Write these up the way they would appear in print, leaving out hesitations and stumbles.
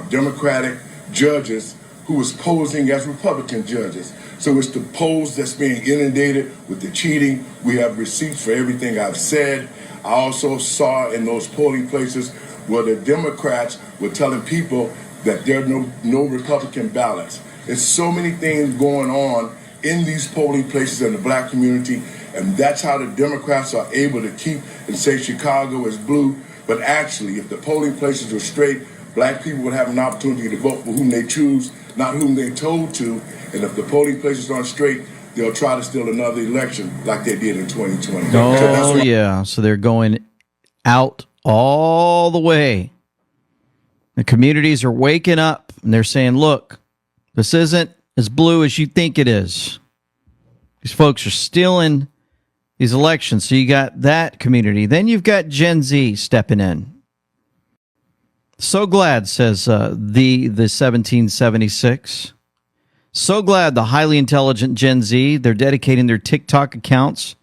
of Democratic judges who was posing as Republican judges. So it's the polls that's being inundated with the cheating. We have receipts for everything I've said. I also saw in those polling places where the Democrats were telling people that there are no Republican ballots. There's so many things going on in these polling places in the black community, and that's how the Democrats are able to keep and say Chicago is blue. But actually, if the polling places were straight, black people would have an opportunity to vote for whom they choose, not whom they're told to. And if the polling places aren't straight, they'll try to steal another election like they did in 2020. Oh, yeah. So they're going out all the way. The communities are waking up, and they're saying, look, this isn't as blue as you think it is. These folks are stealing these elections. So you got that community. Then you've got Gen Z stepping in. So glad, says the 1776. So glad the highly intelligent Gen Z, they're dedicating their TikTok accounts,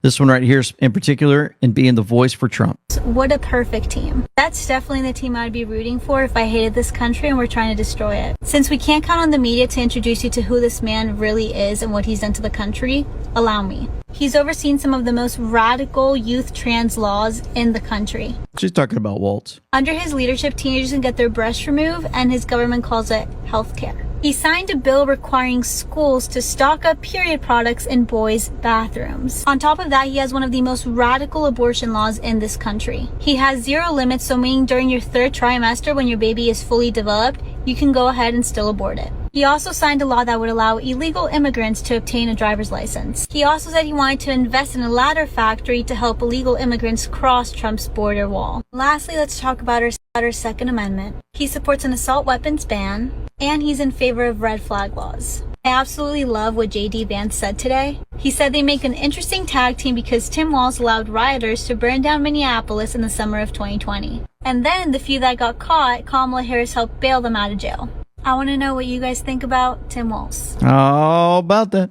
this one right here in particular, and being the voice for Trump. What a perfect team. That's definitely the team I'd be rooting for if I hated this country and we're trying to destroy it. Since we can't count on the media to introduce you to who this man really is and what he's done to the country, allow me. He's overseen some of the most radical youth trans laws in the country. She's talking about Waltz. Under his leadership, teenagers can get their breasts removed, and his government calls it healthcare. He signed a bill requiring schools to stock up period products in boys' bathrooms. On top of that, he has one of the most radical abortion laws in this country. He has zero limits, so meaning during your third trimester, when your baby is fully developed, you can go ahead and still abort it. He also signed a law that would allow illegal immigrants to obtain a driver's license. He also said he wanted to invest in a ladder factory to help illegal immigrants cross Trump's border wall. Lastly, let's talk about our Second Amendment. He supports an assault weapons ban, and he's in favor of red flag laws. I absolutely love what J.D. Vance said today. He said they make an interesting tag team because Tim Walz allowed rioters to burn down Minneapolis in the summer of 2020. And then the few that got caught, Kamala Harris helped bail them out of jail. I want to know what you guys think about Tim Walz. Oh, about that.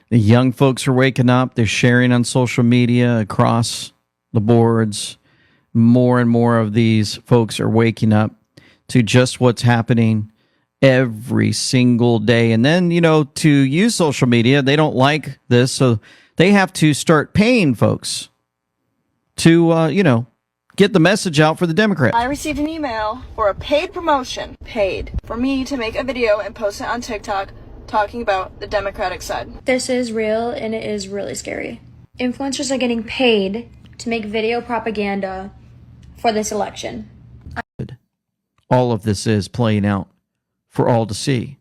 The young folks are waking up. They're sharing on social media across the boards. More and more of these folks are waking up to just what's happening every single day. And then, to use social media, they don't like this, so they have to start paying folks to, get the message out for the Democrats. I received an email for a paid promotion, for me to make a video and post it on TikTok talking about the Democratic side. This is real, and it is really scary. Influencers are getting paid to make video propaganda for this election. All of this is playing out for all to see.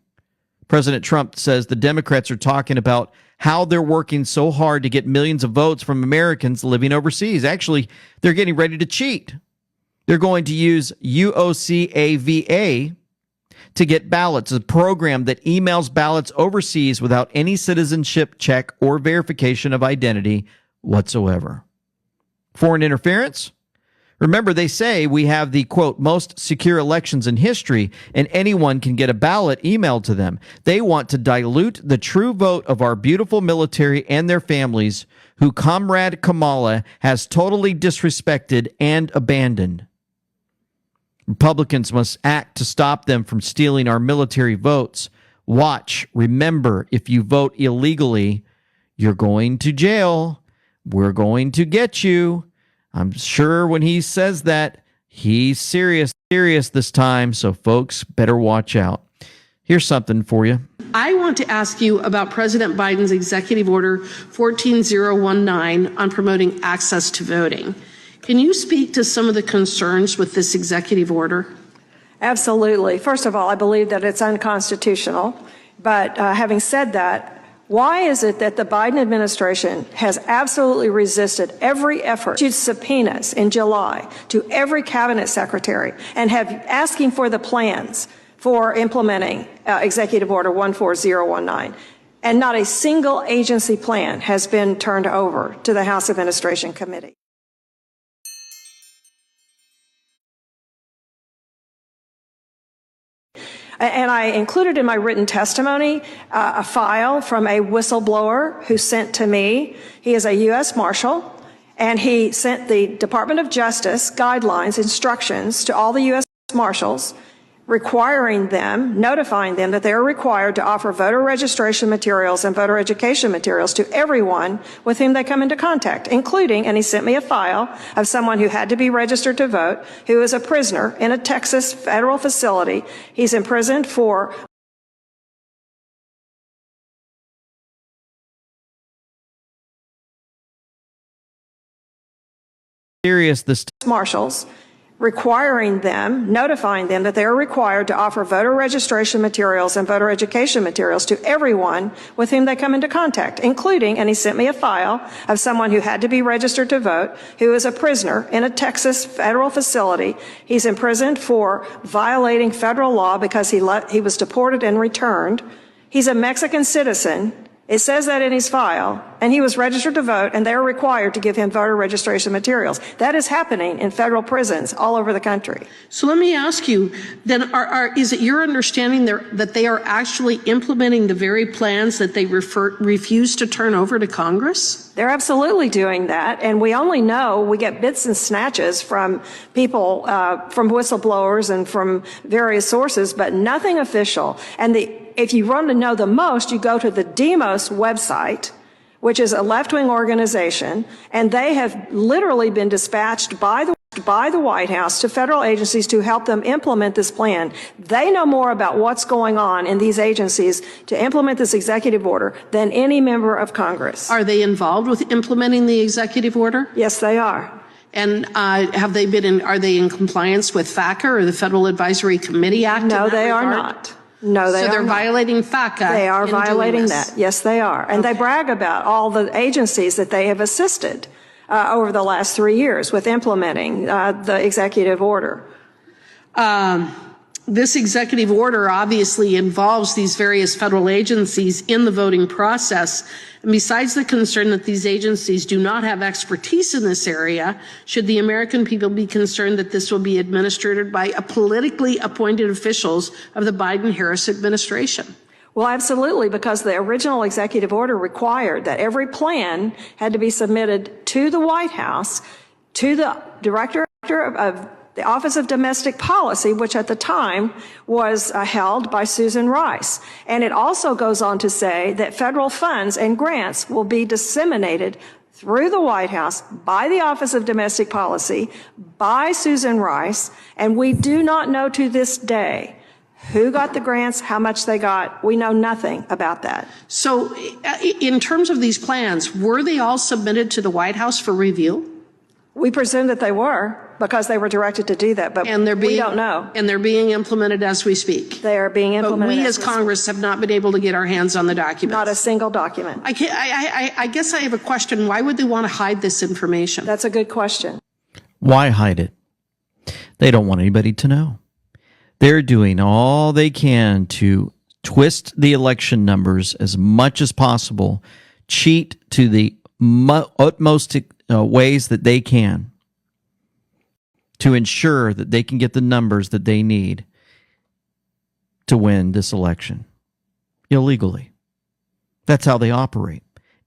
President Trump says the Democrats are talking about how they're working so hard to get millions of votes from Americans living overseas. Actually, they're getting ready to cheat. They're going to use UOCAVA to get ballots, a program that emails ballots overseas without any citizenship check or verification of identity whatsoever. Foreign interference? Remember, they say we have the, quote, most secure elections in history, and anyone can get a ballot emailed to them. They want to dilute the true vote of our beautiful military and their families, who Comrade Kamala has totally disrespected and abandoned. Republicans must act to stop them from stealing our military votes. Watch, remember, if you vote illegally, you're going to jail. We're going to get you. I'm sure when he says that, he's serious this time, so folks better watch out. Here's something for you. I want to ask you about President Biden's Executive Order 14019 on promoting access to voting. Can you speak to some of the concerns with this executive order? Absolutely. First of all, I believe that it's unconstitutional. But having said that, why is it that the Biden administration has absolutely resisted every effort to subpoenas in July to every cabinet secretary and have asking for the plans for implementing Executive Order 14019? And not a single agency plan has been turned over to the House Administration Committee. And I included in my written testimony a file from a whistleblower who sent to me. He is a U.S. Marshal, and he sent the Department of Justice guidelines, instructions to all the U.S. Marshals notifying them that they are required to offer voter registration materials and voter education materials to everyone with whom they come into contact, including, and he sent me a file of someone who had to be registered to vote, who is a prisoner in a Texas federal facility. He's imprisoned for serious this marshals, notifying them that they are required to offer voter registration materials and voter education materials to everyone with whom they come into contact, including, and he sent me a file of someone who had to be registered to vote, who is a prisoner in a Texas federal facility. He's imprisoned for violating federal law because he was deported and returned. He's a Mexican citizen. It says that in his file, and he was registered to vote, and they're required to give him voter registration materials. That is happening in federal prisons all over the country. So let me ask you, then, is it your understanding that they are actually implementing the very plans that they refuse to turn over to Congress? They're absolutely doing that, and we get bits and snatches from people, from whistleblowers and from various sources, but nothing official. And if you want to know the most, you go to the Demos website, which is a left-wing organization, and they have literally been dispatched by the White House to federal agencies to help them implement this plan. They know more about what's going on in these agencies to implement this executive order than any member of Congress. Are they involved with implementing the executive order? Yes, they are. And are they in compliance with FACA or the Federal Advisory Committee Act? No, they are not. No, they are not. So they're violating FACA. They are violating that. Yes, they are. And they brag about all the agencies that they have assisted over the last 3 years with implementing the executive order. This executive order obviously involves these various federal agencies in the voting process. And besides the concern that these agencies do not have expertise in this area, should the American people be concerned that this will be administered by politically appointed officials of the Biden-Harris administration? Well, absolutely, because the original executive order required that every plan had to be submitted to the White House, to the director of the Office of Domestic Policy, which at the time was held by Susan Rice. And it also goes on to say that federal funds and grants will be disseminated through the White House by the Office of Domestic Policy, by Susan Rice, and we do not know to this day who got the grants, how much they got. We know nothing about that. So in terms of these plans, were they all submitted to the White House for review? We presume that they were because they were directed to do that, but we don't know. And they're being implemented as we speak. They are being implemented. But we as Congress have not been able to get our hands on the documents. Not a single document. I guess I have a question. Why would they want to hide this information? That's a good question. Why hide it? They don't want anybody to know. They're doing all they can to twist the election numbers as much as possible, cheat to the utmost ways that they can to ensure that they can get the numbers that they need to win this election illegally. That's how they operate.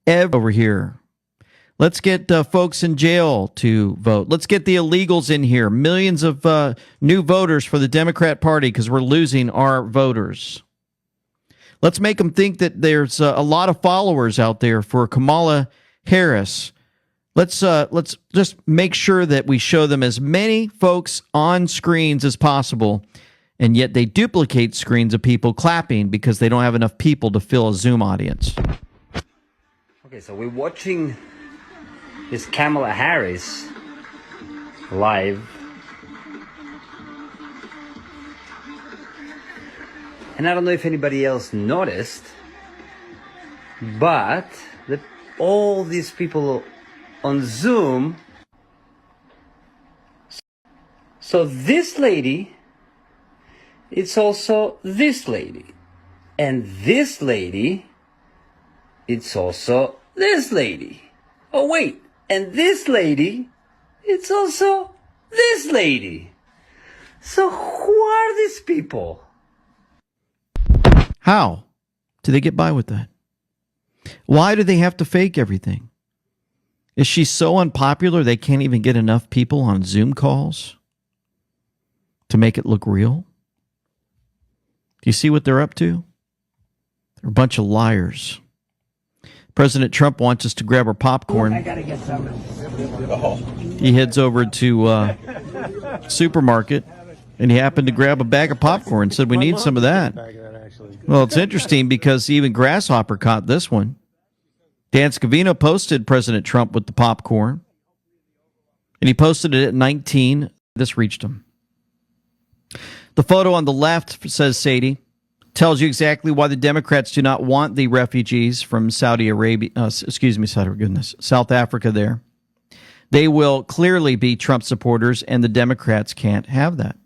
Over here, let's get folks in jail to vote. Let's get the illegals in here. Millions of new voters for the Democrat Party because we're losing our voters. Let's make them think that there's a lot of followers out there for Kamala Harris. Let's just make sure that we show them as many folks on screens as possible, and yet they duplicate screens of people clapping because they don't have enough people to fill a Zoom audience. Okay, so we're watching this Kamala Harris live, and I don't know if anybody else noticed, but all these people on Zoom. So this lady, it's also this lady, and this lady, it's also this lady. Oh wait, and this lady, it's also this lady. So who are these people? How do they get by with that? Why do they have to fake everything? Is she so unpopular they can't even get enough people on Zoom calls to make it look real? Do you see what they're up to? They're a bunch of liars. President Trump wants us to grab our popcorn. I gotta get some. He heads over to supermarket, and he happened to grab a bag of popcorn and said, we need some of that. Well, it's interesting because even Grasshopper caught this one. Dan Scavino posted President Trump with the popcorn, and he posted it at 19. This reached him. The photo on the left, says Sadie, tells you exactly why the Democrats do not want the refugees from South Africa there. They will clearly be Trump supporters, and the Democrats can't have that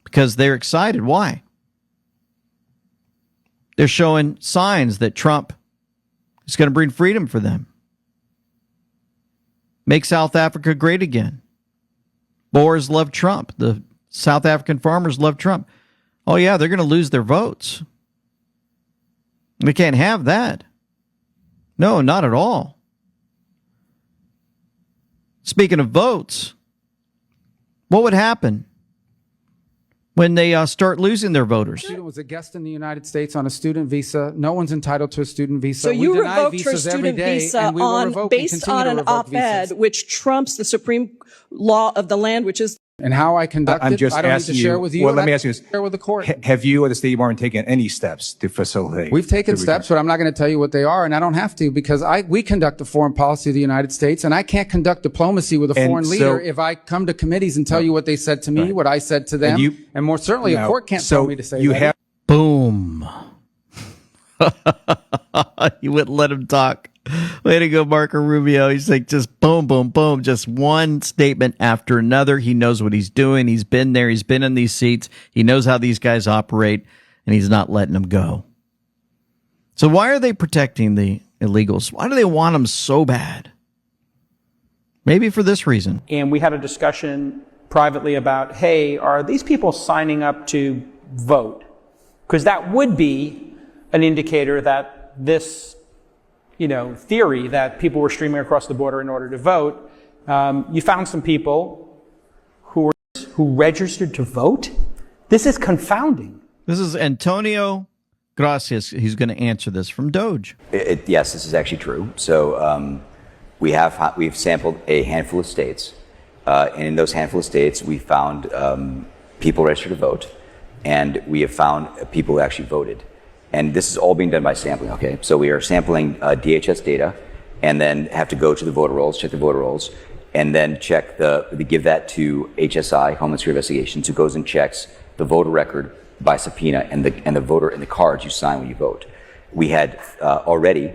because they're excited. Why? They're showing signs that Trump is going to bring freedom for them. Make South Africa great again. Boers love Trump. The South African farmers love Trump. Oh, yeah, they're going to lose their votes. We can't have that. No, not at all. Speaking of votes, what would happen when they start losing their voters? Student was a guest in the United States on a student visa. No one's entitled to a student visa. So you revoked her student visa based on an op-ed which trumps the supreme law of the land, which is. And how I conduct I'm just I don't asking need to share you, with you. well, let me ask you this. Share with the court. Have you or the State Department taken any steps to facilitate? We've taken steps, but I'm not going to tell you what they are, and I don't have to because we conduct the foreign policy of the United States, and I can't conduct diplomacy with a foreign leader if I come to committees and tell you what they said to me, what I said to them, and more certainly a court can't tell me to say that. Boom. You wouldn't let him talk. Way to go, Marco Rubio. He's like, just boom, boom, boom. Just one statement after another. He knows what he's doing. He's been there. He's been in these seats. He knows how these guys operate, and he's not letting them go. So why are they protecting the illegals? Why do they want them so bad? Maybe for this reason. And we had a discussion privately about, hey, are these people signing up to vote? Because that would be an indicator that this theory that people were streaming across the border in order to vote. You found some people who registered to vote. This is confounding. This is Antonio Gracias. He's going to answer this from Doge. Yes, this is actually true. So we've sampled a handful of states, and in those handful of states, we found people registered to vote, and we have found people who actually voted. And this is all being done by sampling, okay? So we are sampling DHS data and then have to go to the voter rolls, check the voter rolls, and then check we give that to HSI, Homeland Security Investigations, who goes and checks the voter record by subpoena and the voter and the cards you sign when you vote. We had already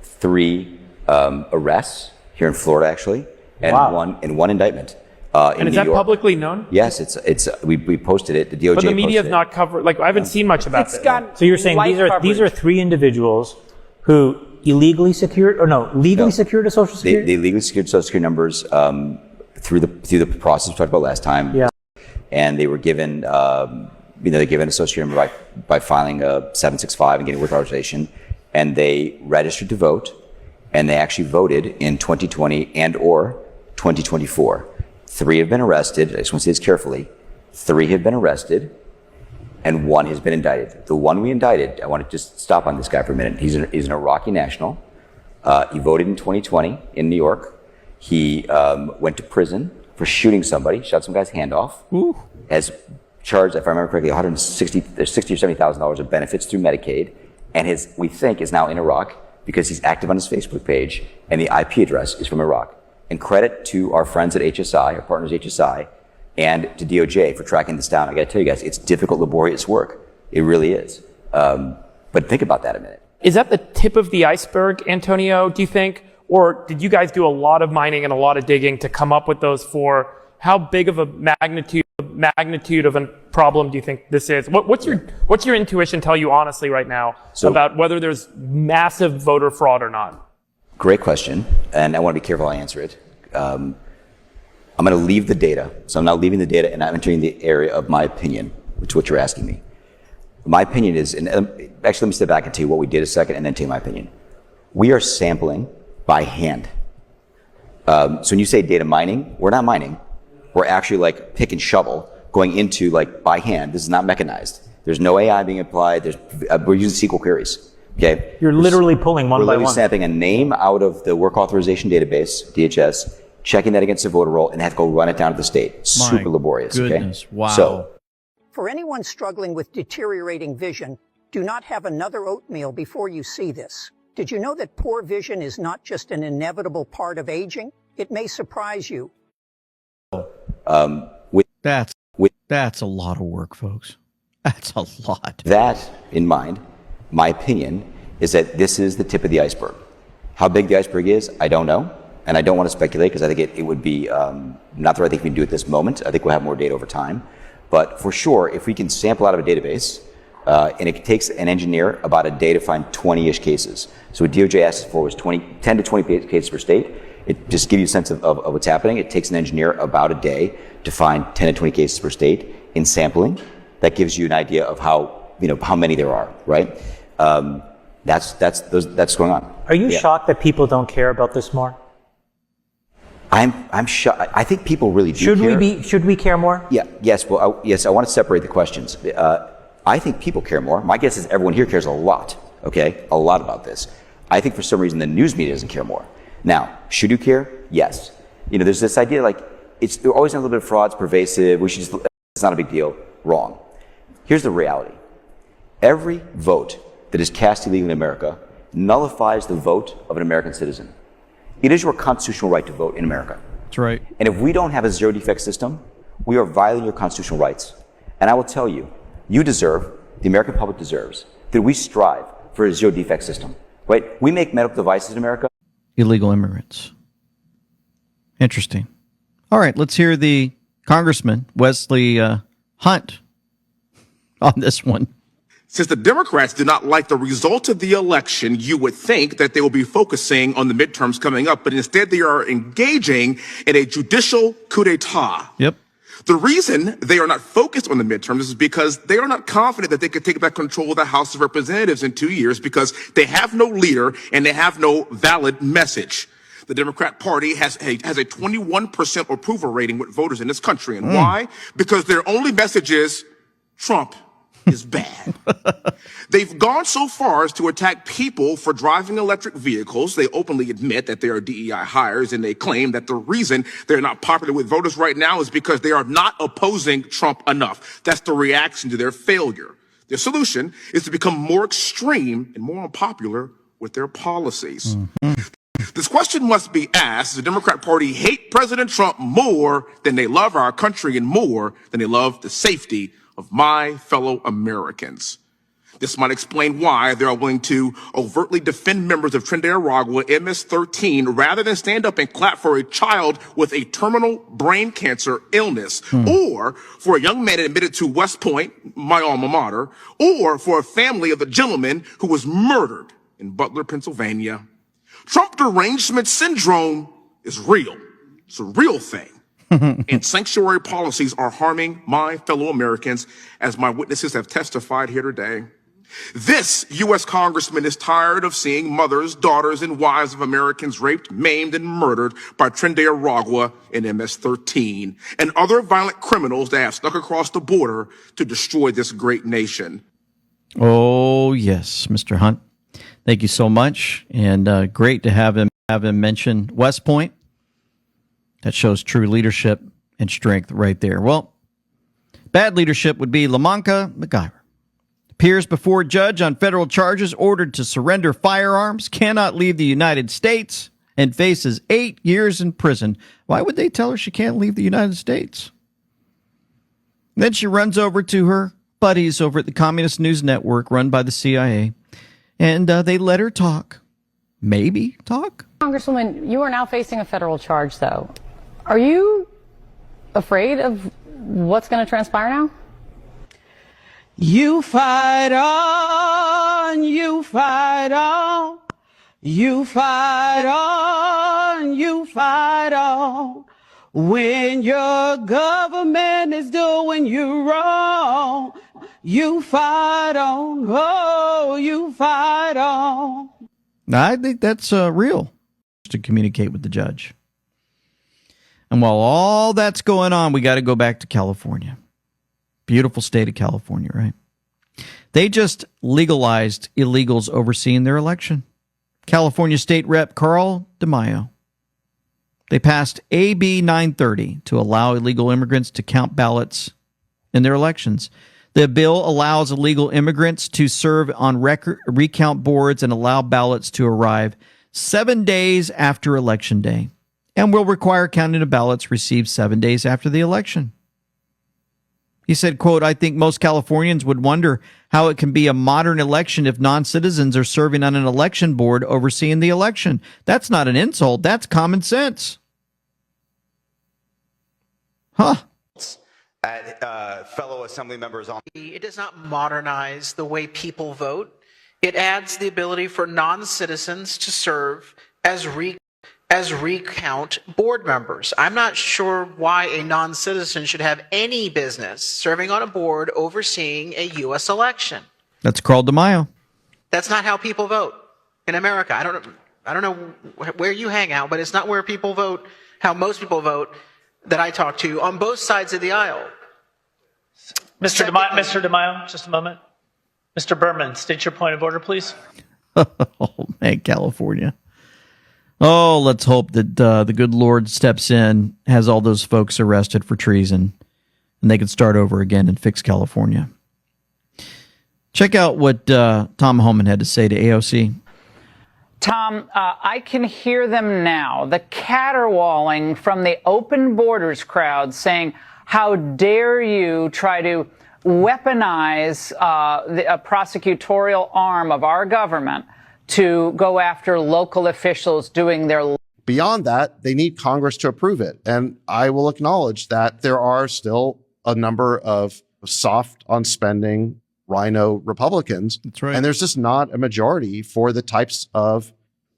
3 arrests here in Florida, actually, and one indictment. And is that publicly known? Yes, we posted it. The DOJ. But the media have not covered. I haven't seen much about it. So you're saying these are 3 individuals who legally secured a Social Security? They legally secured Social Security numbers through the process we talked about last time. Yeah. And they were given they're given a Social Security number by filing a 765 and getting work authorization, and they registered to vote, and they actually voted in 2020 and or 2024. 3 have been arrested. I just want to say this carefully. 3 have been arrested, and 1 has been indicted. The one we indicted, I want to just stop on this guy for a minute. He's an Iraqi national. He voted in 2020 in New York. He went to prison for shooting somebody, shot some guy's hand off. Ooh. Has charged, if I remember correctly, $60,000 or $70,000 of benefits through Medicaid, and we think is now in Iraq because he's active on his Facebook page, and the IP address is from Iraq. And credit to our friends at HSI, our partners at HSI, and to DOJ for tracking this down. I got to tell you guys, it's difficult, laborious work. It really is. But think about that a minute. Is that the tip of the iceberg, Antonio, do you think? Or did you guys do a lot of mining and a lot of digging to come up with those 4? How big of a magnitude of a problem do you think this is? What's your intuition tell you honestly right now about whether there's massive voter fraud or not? Great question, and I want to be careful how I answer it. I'm going to leave the data. So I'm now leaving the data, and I'm entering the area of my opinion, which is what you're asking me. My opinion is, and actually let me step back and tell you what we did a second, and then tell you my opinion. We are sampling by hand. So when you say data mining, we're not mining. We're actually pick and shovel, going into by hand. This is not mechanized. There's no AI being applied. We're using SQL queries. Okay. You're literally pulling one by We're one. literally sampling a name out of the work authorization database, DHS, checking that against the voter roll, and have to go run it down to the state. Super laborious. Goodness. Okay? Wow. So, for anyone struggling with deteriorating vision, do not have another oatmeal before you see this. Did you know that poor vision is not just an inevitable part of aging? It may surprise you. That's a lot of work, folks. That's a lot. That in mind, my opinion is that this is the tip of the iceberg. How big the iceberg is, I don't know. And I don't want to speculate because I think it would be not the right thing for me to do at this moment. I think we'll have more data over time. But for sure, if we can sample out of a database, and it takes an engineer about a day to find 20-ish cases. So what DOJ asked for was 10 to 20 cases per state. It just gives you a sense of what's happening. It takes an engineer about a day to find 10 to 20 cases per state in sampling. That gives you an idea of how many there are, right? That's going on. Are you shocked that people don't care about this more? I'm shocked. I think people really do care. Should we care more? Yeah. Yes. Well, yes. I want to separate the questions. I think people care more. My guess is everyone here cares a lot. Okay, a lot about this. I think for some reason the news media doesn't care more. Now, should you care? Yes. There's this idea like there's always a little bit of fraud. It's pervasive. It's not a big deal. Wrong. Here's the reality. Every vote that is cast illegally in America nullifies the vote of an American citizen. It is your constitutional right to vote in America. That's right. And if we don't have a zero defect system, we are violating your constitutional rights. And I will tell you, you deserve, the American public deserves, that we strive for a zero defect system. Right? We make medical devices in America. Illegal immigrants. Interesting. All right, let's hear the Congressman Wesley Hunt on this one. Since the Democrats do not like the result of the election, you would think that they will be focusing on the midterms coming up, but instead they are engaging in a judicial coup d'etat. Yep. The reason they are not focused on the midterms is because they are not confident that they could take back control of the House of Representatives in 2 years because they have no leader and they have no valid message. The Democrat Party has a 21% approval rating with voters in this country. And why? Because their only message is Trump is bad. They've gone so far as to attack people for driving electric vehicles. They openly admit that they are DEI hires, and they claim that the reason they're not popular with voters right now is because they are not opposing Trump enough. That's the reaction to their failure. Their solution is to become more extreme and more unpopular with their policies. This question must be asked: does the Democrat Party hate President Trump more than they love our country and more than they love the safety of my fellow Americans? This might explain why they are willing to overtly defend members of Trinidad Aragua MS-13 rather than stand up and clap for a child with a terminal brain cancer illness, or for a young man admitted to West Point, my alma mater, or for a family of the gentleman who was murdered in Butler, Pennsylvania. Trump derangement syndrome is real. It's a real thing. And sanctuary policies are harming my fellow Americans, as my witnesses have testified here today. This U.S. Congressman is tired of seeing mothers, daughters, and wives of Americans raped, maimed, and murdered by Trinidad Aragua and MS-13 and other violent criminals that have snuck across the border to destroy this great nation. Oh, yes, Mr. Hunt. Thank you so much. And great to have him mention West Point. That shows true leadership and strength right there. Well, bad leadership would be Lamonka McIver. Appears before judge on federal charges, ordered to surrender firearms, cannot leave the United States, and faces 8 years in prison. Why would they tell her she can't leave the United States? Then she runs over to her buddies over at the Communist News Network run by the CIA, and they let her talk. Maybe talk. Congresswoman, you are now facing a federal charge, though. Are you afraid of what's going to transpire now? You fight on, you fight on, you fight on, you fight on. When your government is doing you wrong, you fight on, oh, you fight on. I think that's real, to communicate with the judge. And while all that's going on, we got to go back to California. Beautiful state of California, right? They just legalized illegals overseeing their election. California State Rep Carl DeMaio. They passed AB 930 to allow illegal immigrants to count ballots in their elections. The bill allows illegal immigrants to serve on recount boards and allow ballots to arrive 7 days after Election Day, and will require counting of ballots received 7 days after the election. He said, quote, I think most Californians would wonder how it can be a modern election if non-citizens are serving on an election board overseeing the election. That's not an insult. That's common sense. Huh. Fellow assembly members on. It does not modernize the way people vote. It adds the ability for non-citizens to serve as recount board members. I'm not sure why a non-citizen should have any business serving on a board overseeing a U.S. election. That's Carl DeMaio. That's not how people vote in America. I don't know where you hang out, but it's not where people vote, how most people vote that I talk to on both sides of the aisle. Mr. DeMaio, just a moment. Mr. Berman, state your point of order, please. Oh, man, California. Oh, let's hope that the good Lord steps in, has all those folks arrested for treason, and they can start over again and fix California. Check out what Tom Homan had to say to AOC. Tom, I can hear them now, the caterwauling from the open borders crowd saying, how dare you try to weaponize a prosecutorial arm of our government to go after local officials doing their... Beyond that, they need Congress to approve it. And I will acknowledge that there are still a number of soft on spending rhino Republicans. That's right. And there's just not a majority for the types of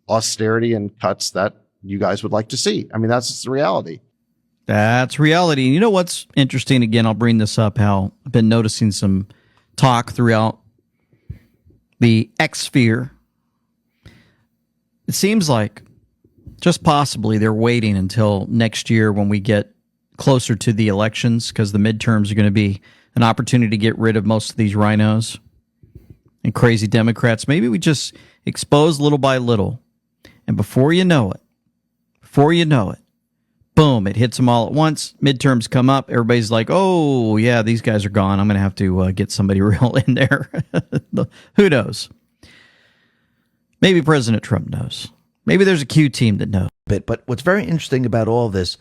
austerity and cuts that you guys would like to see. I mean, that's just the reality. That's reality. And you know what's interesting? Again, I'll bring this up, how I've been noticing some talk throughout the X sphere. It seems like just possibly they're waiting until next year when we get closer to the elections, because the midterms are going to be an opportunity to get rid of most of these rhinos and crazy Democrats. Maybe we just expose little by little. And before you know it, boom, it hits them all at once. Midterms come up. Everybody's like, oh, yeah, these guys are gone. I'm going to have to get somebody real in there. Who knows? Maybe President Trump knows. Maybe there's a Q team that knows. But what's very interesting about all this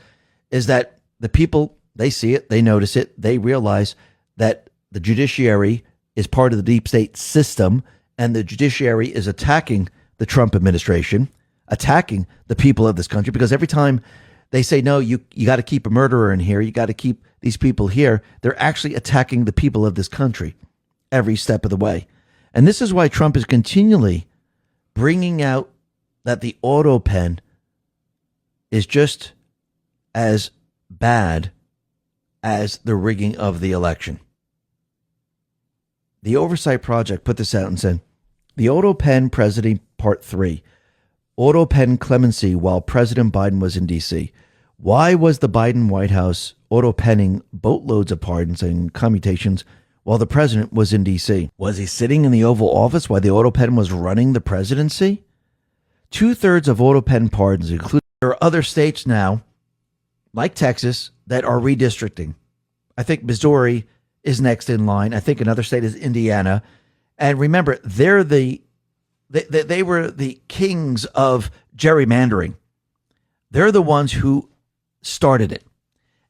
is that the people, they see it, they notice it, they realize that the judiciary is part of the deep state system, and the judiciary is attacking the Trump administration, attacking the people of this country, because every time they say, no, you got to keep a murderer in here, you got to keep these people here, they're actually attacking the people of this country every step of the way. And this is why Trump is continually bringing out that the auto pen is just as bad as the rigging of the election. The Oversight Project put this out and said, the auto pen President Part 3, auto pen clemency while President Biden was in D.C. Why was the Biden White House auto penning boatloads of pardons and commutations while the president was in D.C.? Was he sitting in the Oval Office while the auto pen was running the presidency? 2/3 of auto pen pardons include. There are other states now, like Texas, that are redistricting. I think Missouri is next in line. I think another state is Indiana. And remember, they were the kings of gerrymandering. They're the ones who started it.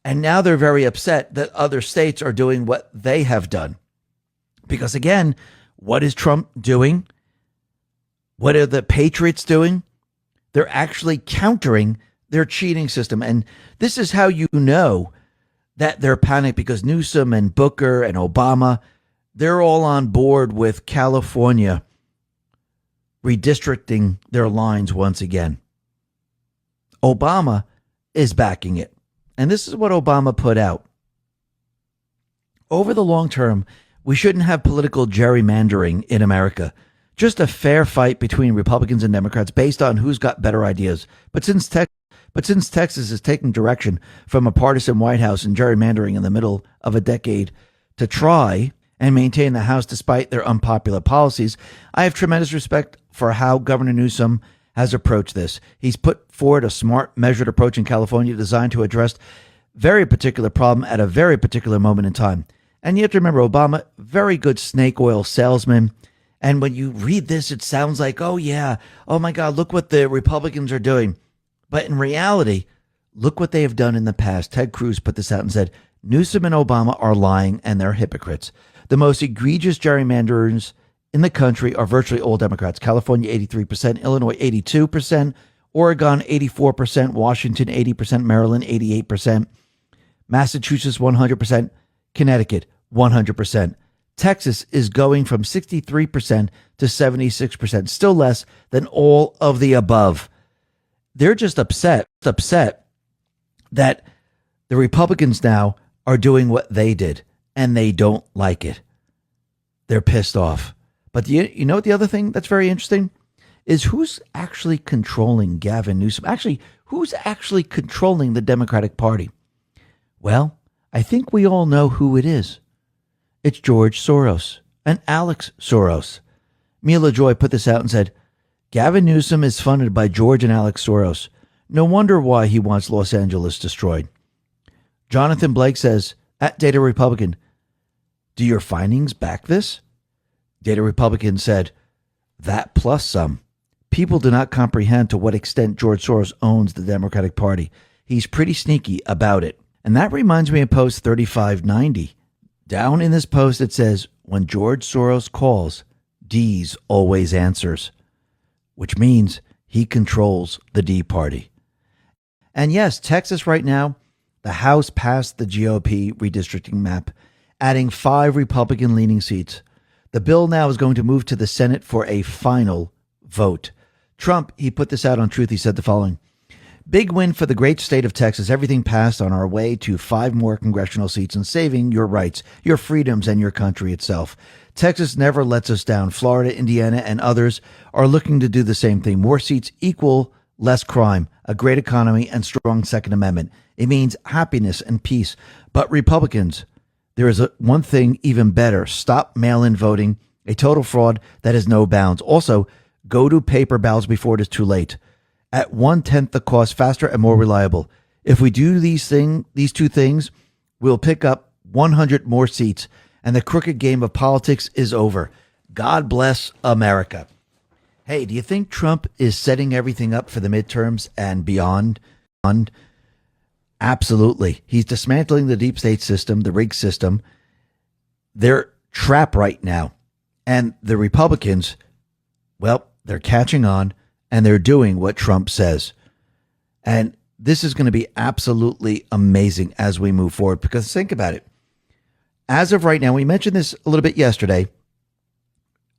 And now they're very upset that other states are doing what they have done. Because again, what is Trump doing? What are the patriots doing? They're actually countering their cheating system. And this is how you know that they're panicked, because Newsom and Booker and Obama, they're all on board with California redistricting their lines once again. Obama is backing it. And this is what Obama put out. Over the long term, we shouldn't have political gerrymandering in America. Just a fair fight between Republicans and Democrats based on who's got better ideas. But since Texas is taking direction from a partisan White House and gerrymandering in the middle of a decade to try and maintain the House despite their unpopular policies. I have tremendous respect for how Governor Newsom has approached this. He's put forward a smart, measured approach in California designed to address very particular problem at a very particular moment in time. And you have to remember, Obama, very good snake oil salesman. And when you read this, it sounds like, oh yeah, oh my God, look what the Republicans are doing. But in reality, look what they have done in the past. Ted Cruz put this out and said, Newsom and Obama are lying and they're hypocrites. The most egregious gerrymanderers in the country are virtually all Democrats. California, 83%, Illinois, 82%, Oregon, 84%, Washington, 80%, Maryland, 88%, Massachusetts, 100%, Connecticut, 100%. Texas is going from 63% to 76%, still less than all of the above. They're just upset that the Republicans now are doing what they did, and they don't like it. They're pissed off. But you know what the other thing that's very interesting is who's actually controlling Gavin Newsom? Actually, who's actually controlling the Democratic Party? Well, I think we all know who it is. It's George Soros and Alex Soros. Mila Joy put this out and said, Gavin Newsom is funded by George and Alex Soros. No wonder why he wants Los Angeles destroyed. Jonathan Blake says, at Data Republican, do your findings back this? Data Republican said, that plus some. People do not comprehend to what extent George Soros owns the Democratic Party. He's pretty sneaky about it. And that reminds me of post 3590. Down in this post, it says, when George Soros calls, Dees always answers, which means he controls the D Party. And yes, Texas right now, the House passed the GOP redistricting map, adding 5 Republican-leaning seats. The bill now is going to move to the Senate for a final vote. Trump, he put this out on Truth. He said the following, big win for the great state of Texas. Everything passed on our way to 5 more congressional seats and saving your rights, your freedoms, and your country itself. Texas never lets us down. Florida, Indiana, and others are looking to do the same thing. More seats equal less crime, a great economy, and strong Second Amendment. It means happiness and peace. But Republicans, there is one thing even better. Stop mail-in voting, a total fraud that has no bounds. Also, go to paper ballots before it is too late. At 1/10 the cost, faster and more reliable. If we do these two things, we'll pick up 100 more seats, and the crooked game of politics is over. God bless America. Hey, do you think Trump is setting everything up for the midterms and beyond? Absolutely. He's dismantling the deep state system, the rigged system. They're trapped right now. And the Republicans, well, they're catching on and they're doing what Trump says. And this is going to be absolutely amazing as we move forward, because think about it. As of right now, we mentioned this a little bit yesterday,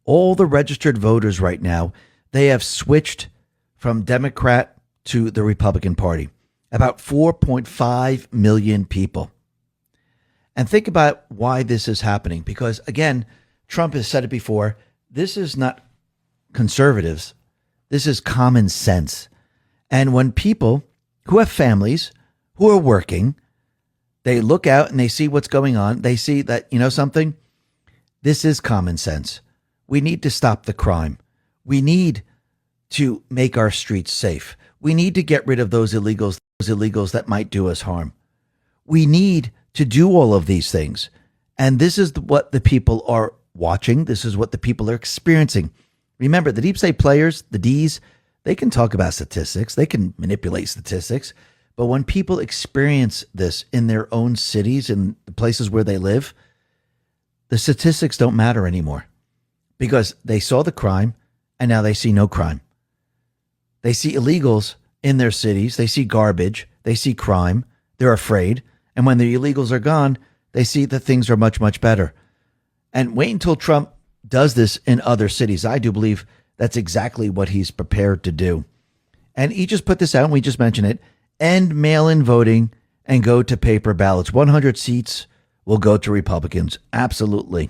all the registered voters right now, they have switched from Democrat to the Republican Party. About 4.5 million people. And think about why this is happening. Because again, Trump has said it before, this is not conservatives. This is common sense. And when people who have families, who are working, they look out and they see what's going on. They see that, you know something? This is common sense. We need to stop the crime. We need to make our streets safe. We need to get rid of those illegals that might do us harm. We need to do all of these things. And this is what the people are watching. This is what the people are experiencing. Remember, the deep state players, the Ds, they can talk about statistics. They can manipulate statistics. But when people experience this in their own cities and the places where they live, the statistics don't matter anymore, because they saw the crime and now they see no crime. They see illegals in their cities. They see garbage. They see crime. They're afraid. And when the illegals are gone, they see that things are much, much better. And wait until Trump does this in other cities. I do believe that's exactly what he's prepared to do. And he just put this out, and we just mentioned it. End mail-in voting and go to paper ballots. 100 seats will go to Republicans. Absolutely.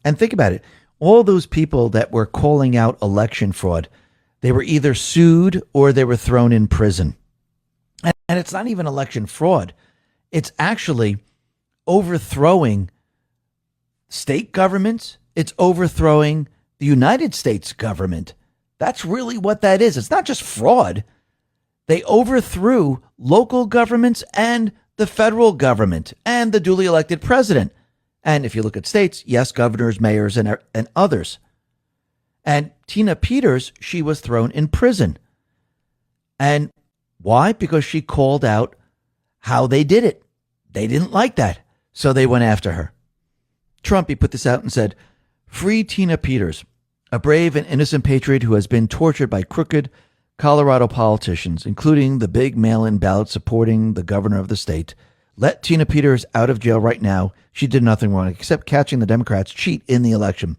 And think about it. All those people that were calling out election fraud, they were either sued or they were thrown in prison. And it's not even election fraud. It's actually overthrowing state governments. It's overthrowing the United States government. That's really what that is. It's not just fraud. They overthrew local governments and the federal government and the duly elected president. And if you look at states, yes, governors, mayors, and others. And Tina Peters, she was thrown in prison. And why? Because she called out how they did it. They didn't like that. So they went after her. Trump, he put this out and said, "Free Tina Peters, a brave and innocent patriot who has been tortured by crooked Colorado politicians, including the big mail-in ballot supporting the governor of the state. Let Tina Peters out of jail right now. She did nothing wrong except catching the Democrats cheat in the election.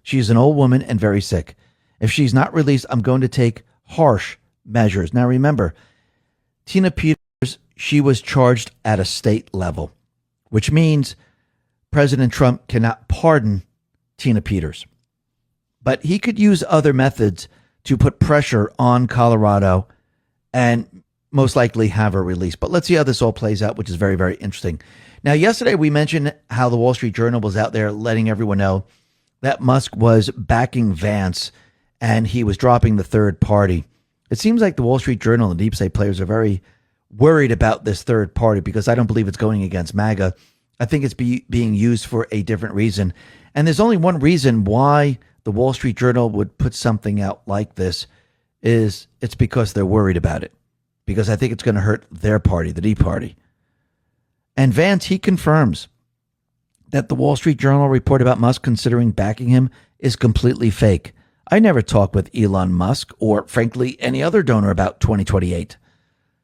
She is an old woman and very sick. If she's not released, I'm going to take harsh measures." Now remember, Tina Peters, she was charged at a state level, which means President Trump cannot pardon Tina Peters. But he could use other methods to put pressure on Colorado and most likely have her released. But let's see how this all plays out, which is very, very interesting. Now, yesterday we mentioned how the Wall Street Journal was out there letting everyone know that Musk was backing Vance and he was dropping the third party. It seems like the Wall Street Journal and deep state players are very worried about this third party because I don't believe it's going against MAGA. I think it's being used for a different reason. And there's only one reason why the Wall Street Journal would put something out like this is it's because they're worried about it. Because I think it's going to hurt their party, the Tea Party. And Vance, he confirms that the Wall Street Journal report about Musk considering backing him is completely fake. I never talked with Elon Musk or, frankly, any other donor about 2028.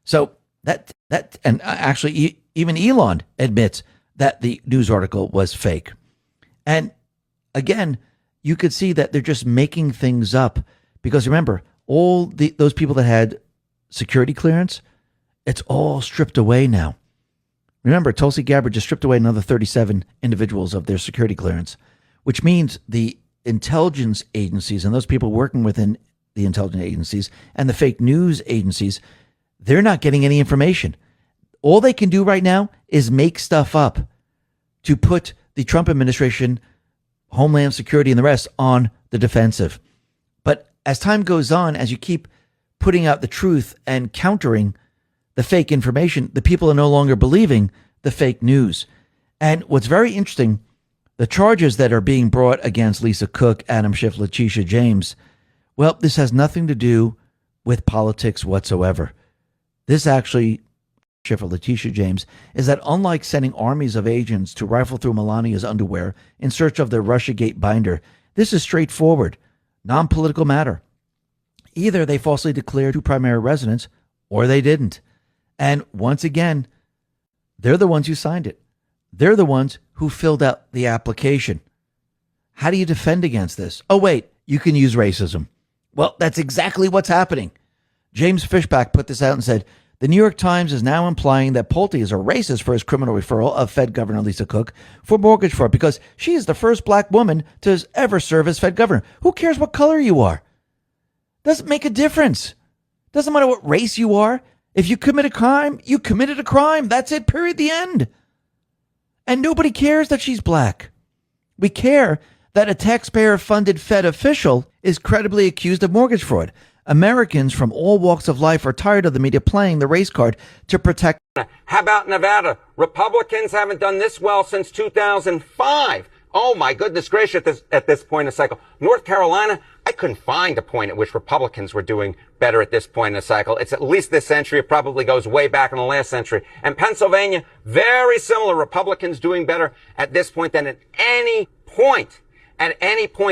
So that and actually even Elon admits that the news article was fake. And again, you could see that they're just making things up because remember, all those people that had security clearance, it's all stripped away now. Remember, Tulsi Gabbard just stripped away another 37 individuals of their security clearance, which means the intelligence agencies and those people working within the intelligence agencies and the fake news agencies, they're not getting any information. All they can do right now is make stuff up to put the Trump administration, Homeland Security, and the rest on the defensive. But as time goes on, as you keep putting out the truth and countering the fake information, the people are no longer believing the fake news. And what's very interesting, the charges that are being brought against Lisa Cook, Adam Schiff, Letitia James, well, this has nothing to do with politics whatsoever. This actually, Schiff or Letitia James, is that unlike sending armies of agents to rifle through Melania's underwear in search of the Russiagate binder, this is straightforward, non-political matter. Either they falsely declared 2 primary residents or they didn't. And once again, they're the ones who signed it. They're the ones who filled out the application. How do you defend against this? Oh, wait, you can use racism. Well, that's exactly what's happening. James Fishback put this out and said, the New York Times is now implying that Pulte is a racist for his criminal referral of Fed Governor Lisa Cook for mortgage fraud because she is the first black woman to ever serve as Fed governor. Who cares what color you are? Doesn't make a difference. Doesn't matter what race you are. If you commit a crime, you committed a crime. That's it, period, the end. And nobody cares that she's black. We care that a taxpayer-funded Fed official is credibly accused of mortgage fraud. Americans from all walks of life are tired of the media playing the race card to protect. How about Nevada? Republicans haven't done this well since 2005. Oh, my goodness gracious, at this point in the cycle. North Carolina, I couldn't find a point at which Republicans were doing better at this point in the cycle. It's at least this century. It probably goes way back in the last century. And Pennsylvania, very similar. Republicans doing better at this point than at any point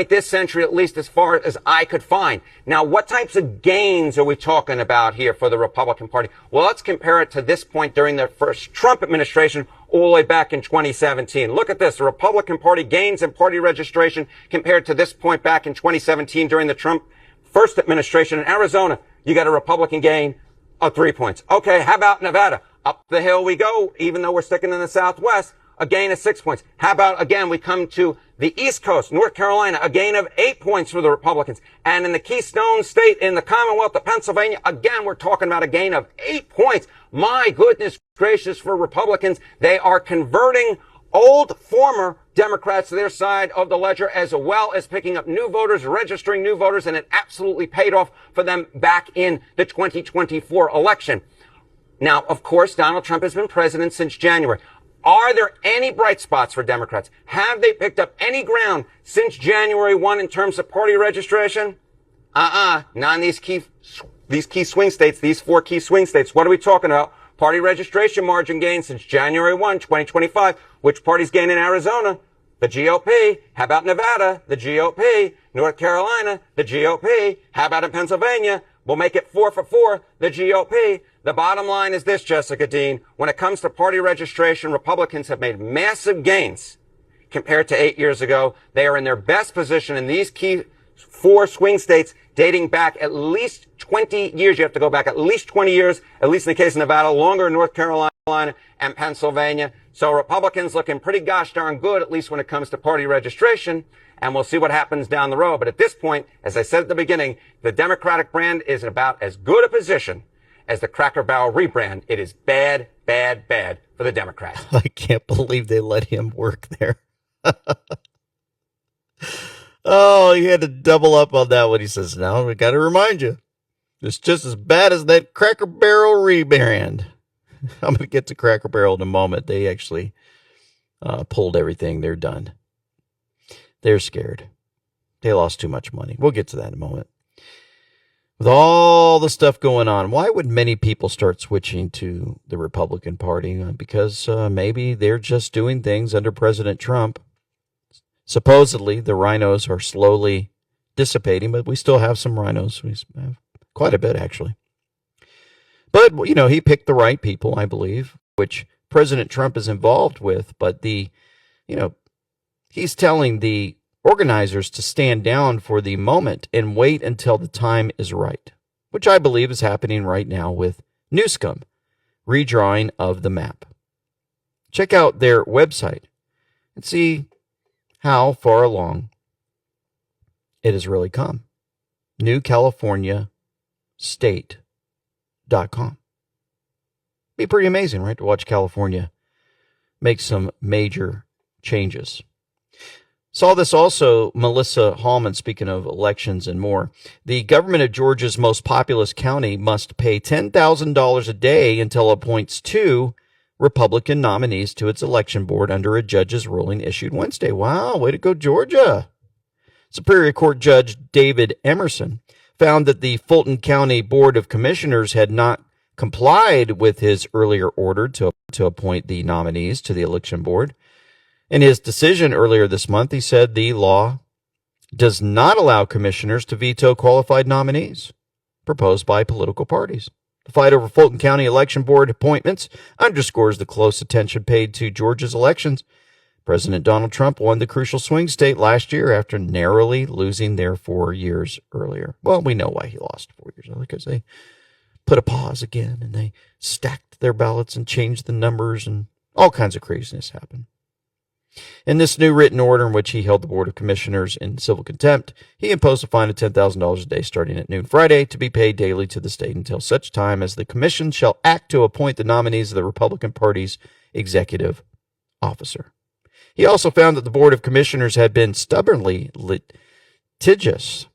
this century, at least as far as I could find. Now, what types of gains are we talking about here for the Republican Party? Well, let's compare it to this point during the first Trump administration all the way back in 2017. Look at this. The Republican Party gains in party registration compared to this point back in 2017 during the Trump first administration. In Arizona, you got a Republican gain of 3 points. Okay, how about Nevada? Up the hill we go, even though we're sticking in the Southwest, a gain of 6 points. How about, again, we come to the East Coast, North Carolina, a gain of 8 points for the Republicans. And in the Keystone State, in the Commonwealth of Pennsylvania, again, we're talking about a gain of 8 points. My goodness gracious for Republicans. They are converting old former Democrats to their side of the ledger, as well as picking up new voters, registering new voters, and it absolutely paid off for them back in the 2024 election. Now, of course, Donald Trump has been president since January. Are there any bright spots for Democrats? Have they picked up any ground since January 1 in terms of party registration? Not in these key swing states, these 4 key swing states. What are we talking about? Party registration margin gain since January 1, 2025. Which party's gained in Arizona? The GOP. How about Nevada? The GOP. North Carolina? The GOP. How about in Pennsylvania? We'll make it 4 for 4. The GOP. The bottom line is this, Jessica Dean. When it comes to party registration, Republicans have made massive gains compared to 8 years ago. They are in their best position in these key 4 swing states dating back at least 20 years. You have to go back at least 20 years, at least in the case of Nevada, longer in North Carolina and Pennsylvania. So Republicans looking pretty gosh darn good, at least when it comes to party registration. And we'll see what happens down the road. But at this point, as I said at the beginning, the Democratic brand is about as good a position as the Cracker Barrel rebrand. It is bad, bad, bad for the Democrats. I can't believe they let him work there. Oh, he had to double up on that one. He says, now we got to remind you, it's just as bad as that Cracker Barrel rebrand. I'm going to get to Cracker Barrel in a moment. They actually pulled everything. They're done. They're scared. They lost too much money. We'll get to that in a moment. With all the stuff going on, why would many people start switching to the Republican Party? Because maybe they're just doing things under President Trump. Supposedly, the rhinos are slowly dissipating, but we still have some rhinos. We have quite a bit, actually. But, you know, he picked the right people, I believe, which President Trump is involved with. But he's telling the organizers to stand down for the moment and wait until the time is right, which I believe is happening right now with Newsom redrawing of the map. Check out their website and see how far along it has really come. NewCaliforniaState.com. Be pretty amazing, right, to watch California make some major changes. Saw this also, Melissa Hallman, speaking of elections and more. The government of Georgia's most populous county must pay $10,000 a day until it appoints 2 Republican nominees to its election board under a judge's ruling issued Wednesday. Wow, way to go, Georgia. Superior Court Judge David Emerson found that the Fulton County Board of Commissioners had not complied with his earlier order to appoint the nominees to the election board. In his decision earlier this month, he said the law does not allow commissioners to veto qualified nominees proposed by political parties. The fight over Fulton County Election Board appointments underscores the close attention paid to Georgia's elections. President Donald Trump won the crucial swing state last year after narrowly losing there 4 years earlier. Well, we know why he lost 4 years earlier, because they put a pause again and they stacked their ballots and changed the numbers and all kinds of craziness happened. In this new written order in which he held the Board of Commissioners in civil contempt, he imposed a fine of $10,000 a day starting at noon Friday to be paid daily to the state until such time as the commission shall act to appoint the nominees of the Republican Party's executive officer. He also found that the Board of Commissioners had been stubbornly litigious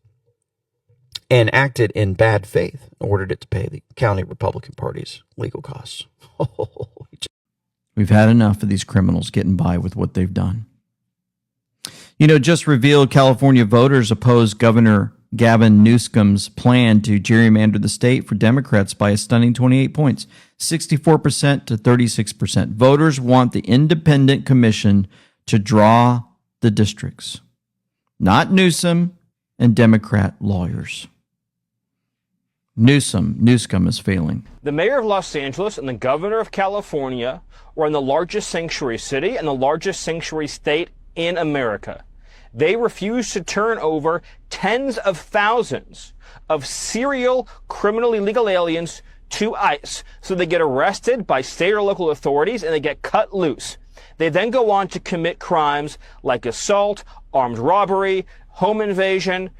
and acted in bad faith, ordered it to pay the county Republican Party's legal costs. We've had enough of these criminals getting by with what they've done. You know, just revealed California voters oppose Governor Gavin Newsom's plan to gerrymander the state for Democrats by a stunning 28 points, 64% to 36%. Voters want the independent commission to draw the districts, not Newsom and Democrat lawyers. Newsom is failing. The mayor of Los Angeles and the governor of California were in the largest sanctuary city and the largest sanctuary state in America. They refused to turn over tens of thousands of serial criminally illegal aliens to ICE. So they get arrested by state or local authorities and they get cut loose. They then go on to commit crimes like assault, armed robbery, home invasion,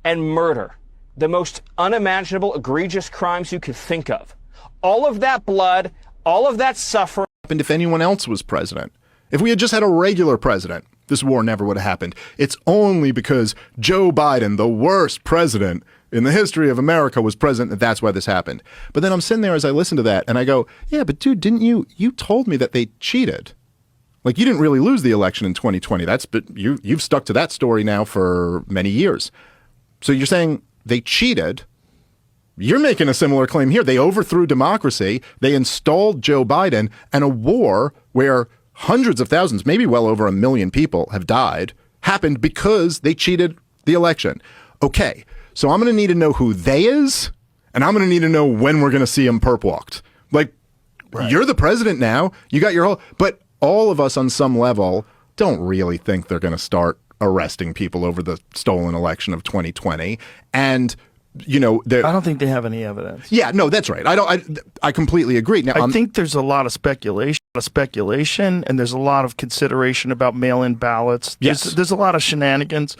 and murder. The most unimaginable, egregious crimes you could think of. All of that blood, all of that suffering. And if anyone else was president, If we had just had a regular president, this war never would have happened. It's only because Joe Biden, the worst president in the history of America, was president that's why this happened. But then I'm sitting there as I listen to that and I go, yeah, but dude, didn't you told me that they cheated. Like, you didn't really lose the election in 2020. You've stuck to that story now for many years. So you're saying they cheated. You're making a similar claim here. They overthrew democracy. They installed Joe Biden, and a war where hundreds of thousands, maybe well over 1 million people have died, happened because they cheated the election. Okay, so I'm going to need to know who they is, and I'm going to need to know when we're going to see him perp walked. Like, You're the president now. You got your whole, but all of us on some level don't really think they're going to start arresting people over the stolen election of 2020. And I don't think they have any evidence. Yeah, no, that's right. I completely agree. Now, I think there's a lot of speculation, and there's a lot of consideration about mail-in ballots. There's a lot of shenanigans.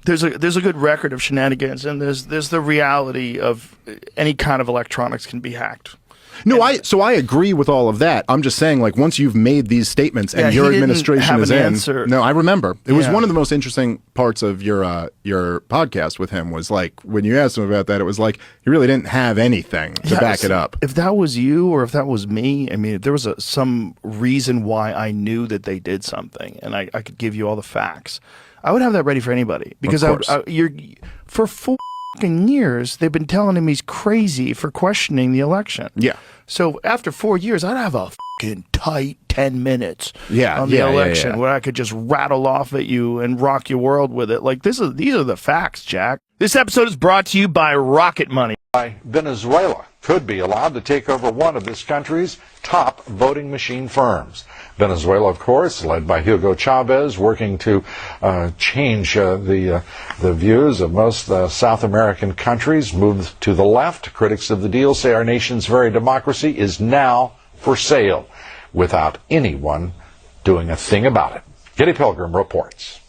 There's a good record of shenanigans, and there's the reality of any kind of electronics can be hacked. No, I agree with all of that. I'm just saying, like, once you've made these statements and your administration is in. Answer. No, I remember. It was one of the most interesting parts of your podcast with him was, like, when you asked him about that, it was like he really didn't have anything to back it up. If that was you or if that was me, I mean, if there was some reason why I knew that they did something and I could give you all the facts, I would have that ready for anybody. Because for 4 years, they've been telling him he's crazy for questioning the election. Yeah. So after 4 years, I'd have a fucking tight 10 minutes on the election where I could just rattle off at you and rock your world with it. Like, these are the facts, Jack. This episode is brought to you by Rocket Money. Venezuela could be allowed to take over one of this country's top voting machine firms. Venezuela, of course, led by Hugo Chavez, working to change the views of most South American countries, moved to the left. Critics of the deal say our nation's very democracy is now for sale, without anyone doing a thing about it. Getty Pilgrim reports.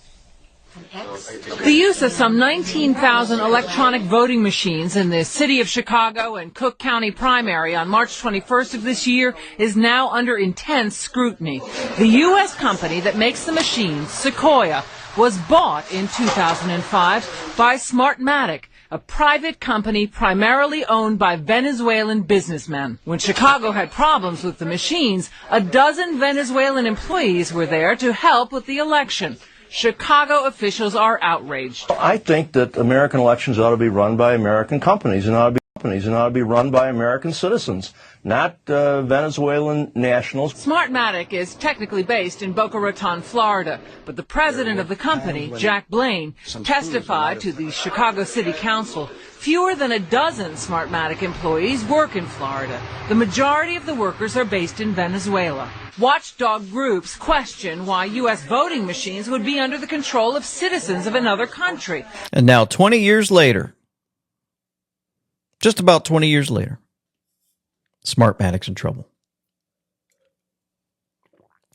The use of some 19,000 electronic voting machines in the city of Chicago and Cook County primary on March 21st of this year is now under intense scrutiny. The U.S. company that makes the machines, Sequoia, was bought in 2005 by Smartmatic, a private company primarily owned by Venezuelan businessmen. When Chicago had problems with the machines, a dozen Venezuelan employees were there to help with the election. Chicago officials are outraged. I think that American elections ought to be run by American companies and ought to be run by American citizens, not Venezuelan nationals. Smartmatic is technically based in Boca Raton, Florida, but the president of the company, Jack Blaine, testified to the Chicago City Council. Fewer than a dozen Smartmatic employees work in Florida. The majority of the workers are based in Venezuela. Watchdog groups question why U.S. voting machines would be under the control of citizens of another country. And now, 20 years later, just about 20 years later, Smartmatic's in trouble.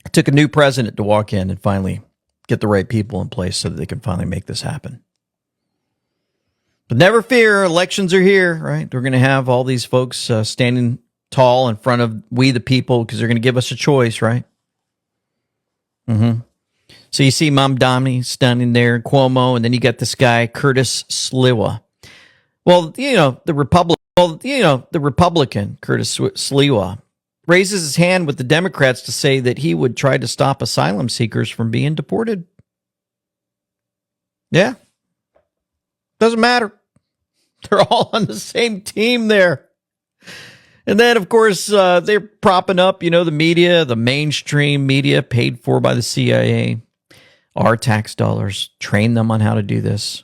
It took a new president to walk in and finally get the right people in place so that they can finally make this happen. But never fear, elections are here, right? We're going to have all these folks standing tall in front of we the people because they're going to give us a choice, right? So you see Mamdani standing there, Cuomo, and then you got this guy, Curtis Sliwa. Well, the Republican, Curtis Sliwa, raises his hand with the Democrats to say that he would try to stop asylum seekers from being deported. Yeah. Doesn't matter. They're all on the same team there. And then, of course, they're propping up, the media, the mainstream media paid for by the CIA, our tax dollars, train them on how to do this.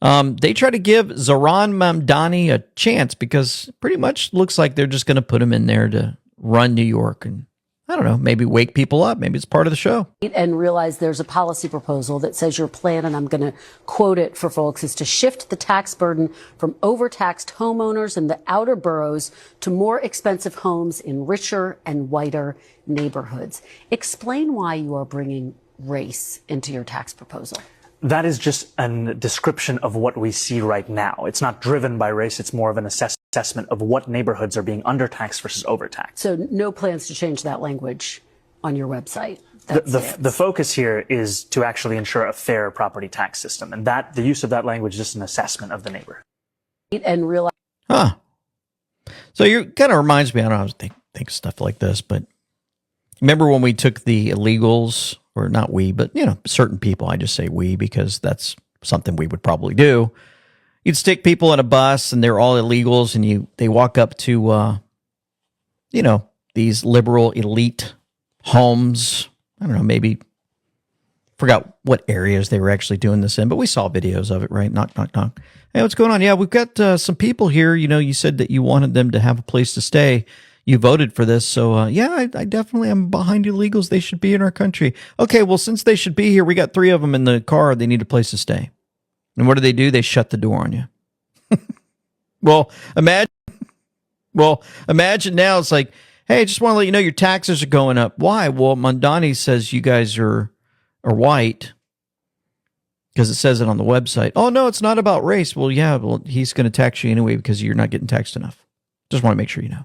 They try to give Zohran Mamdani a chance because pretty much looks like they're just going to put him in there to run New York and, I don't know, maybe wake people up. Maybe it's part of the show. And realize there's a policy proposal that says your plan, and I'm going to quote it for folks, is to shift the tax burden from overtaxed homeowners in the outer boroughs to more expensive homes in richer and whiter neighborhoods. Explain why you are bringing race into your tax proposal. That is just a description of what we see right now. It's not driven by race. It's more of an assessment of what neighborhoods are being undertaxed versus overtaxed. So no plans to change that language on your website? The focus here is to actually ensure a fair property tax system, and that the use of that language is just an assessment of the neighbor. And realize. Huh. So you kind of reminds me, I don't know, think stuff like this, but remember when we took the illegals, or not we, but, certain people, I just say we because that's something we would probably do. You'd stick people in a bus and they're all illegals and they walk up to, these liberal elite homes. I don't know, maybe forgot what areas they were actually doing this in, but we saw videos of it, right? Knock, knock, knock. Hey, what's going on? Yeah, we've got some people here. You said that you wanted them to have a place to stay. You voted for this. So, I definitely am behind illegals. They should be in our country. Okay, well, since they should be here, we got 3 of them in the car. They need a place to stay. And what do? They shut the door on you. Well, imagine now it's like, hey, I just want to let you know your taxes are going up. Why? Well, Mondani says you guys are white because it says it on the website. Oh, no, it's not about race. Well, yeah, he's going to tax you anyway because you're not getting taxed enough. Just want to make sure you know.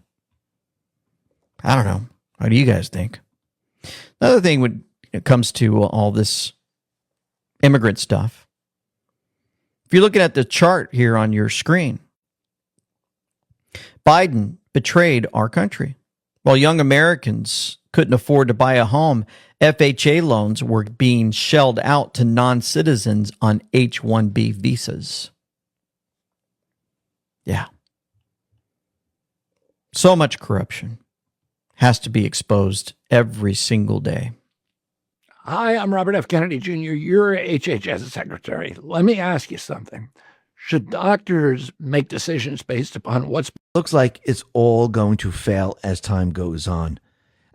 I don't know. How do you guys think? Another thing when it comes to all this immigrant stuff, if you're looking at the chart here on your screen, Biden betrayed our country. While young Americans couldn't afford to buy a home, FHA loans were being shelled out to non-citizens on H-1B visas. Yeah. So much corruption has to be exposed every single day. Hi, I'm Robert F. Kennedy Jr., your HHS secretary. Let me ask you something. Should doctors make decisions based upon what's... Looks like it's all going to fail as time goes on.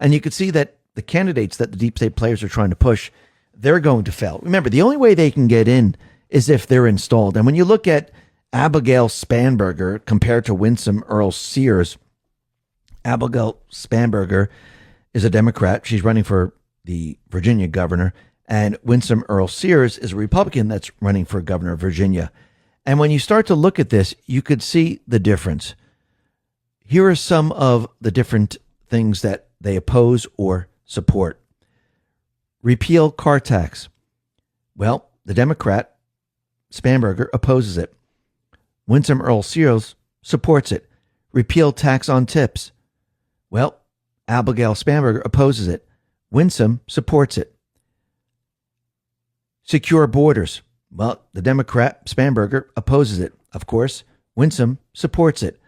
And you can see that the candidates that the deep state players are trying to push, they're going to fail. Remember, the only way they can get in is if they're installed. And when you look at Abigail Spanberger compared to Winsome Earl Sears, Abigail Spanberger is a Democrat. She's running for the Virginia governor. And Winsome Earl Sears is a Republican that's running for governor of Virginia. And when you start to look at this, you could see the difference. Here are some of the different things that they oppose or support. Repeal car tax. Well, the Democrat, Spanberger, opposes it. Winsome Earl Sears supports it. Repeal tax on tips. Well, Abigail Spanberger opposes it. Winsome supports it. Secure borders. Well, the Democrat, Spanberger, opposes it. Of course, Winsome supports it.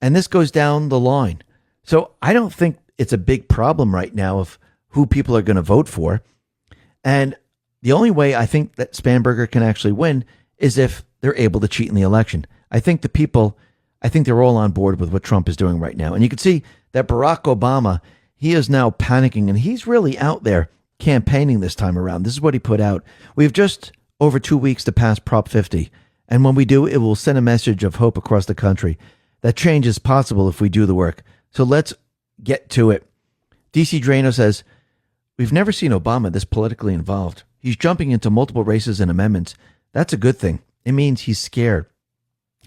And this goes down the line. So I don't think it's a big problem right now of who people are going to vote for. And the only way I think that Spanberger can actually win is if they're able to cheat in the election. I think they're all on board with what Trump is doing right now. And you can see that Barack Obama, he is now panicking, and he's really out there campaigning this time around. This is what he put out. We have just over 2 weeks to pass Prop 50. And when we do, it will send a message of hope across the country that change is possible if we do the work. So let's get to it. DC Drano says, we've never seen Obama this politically involved. He's jumping into multiple races and amendments. That's a good thing. It means he's scared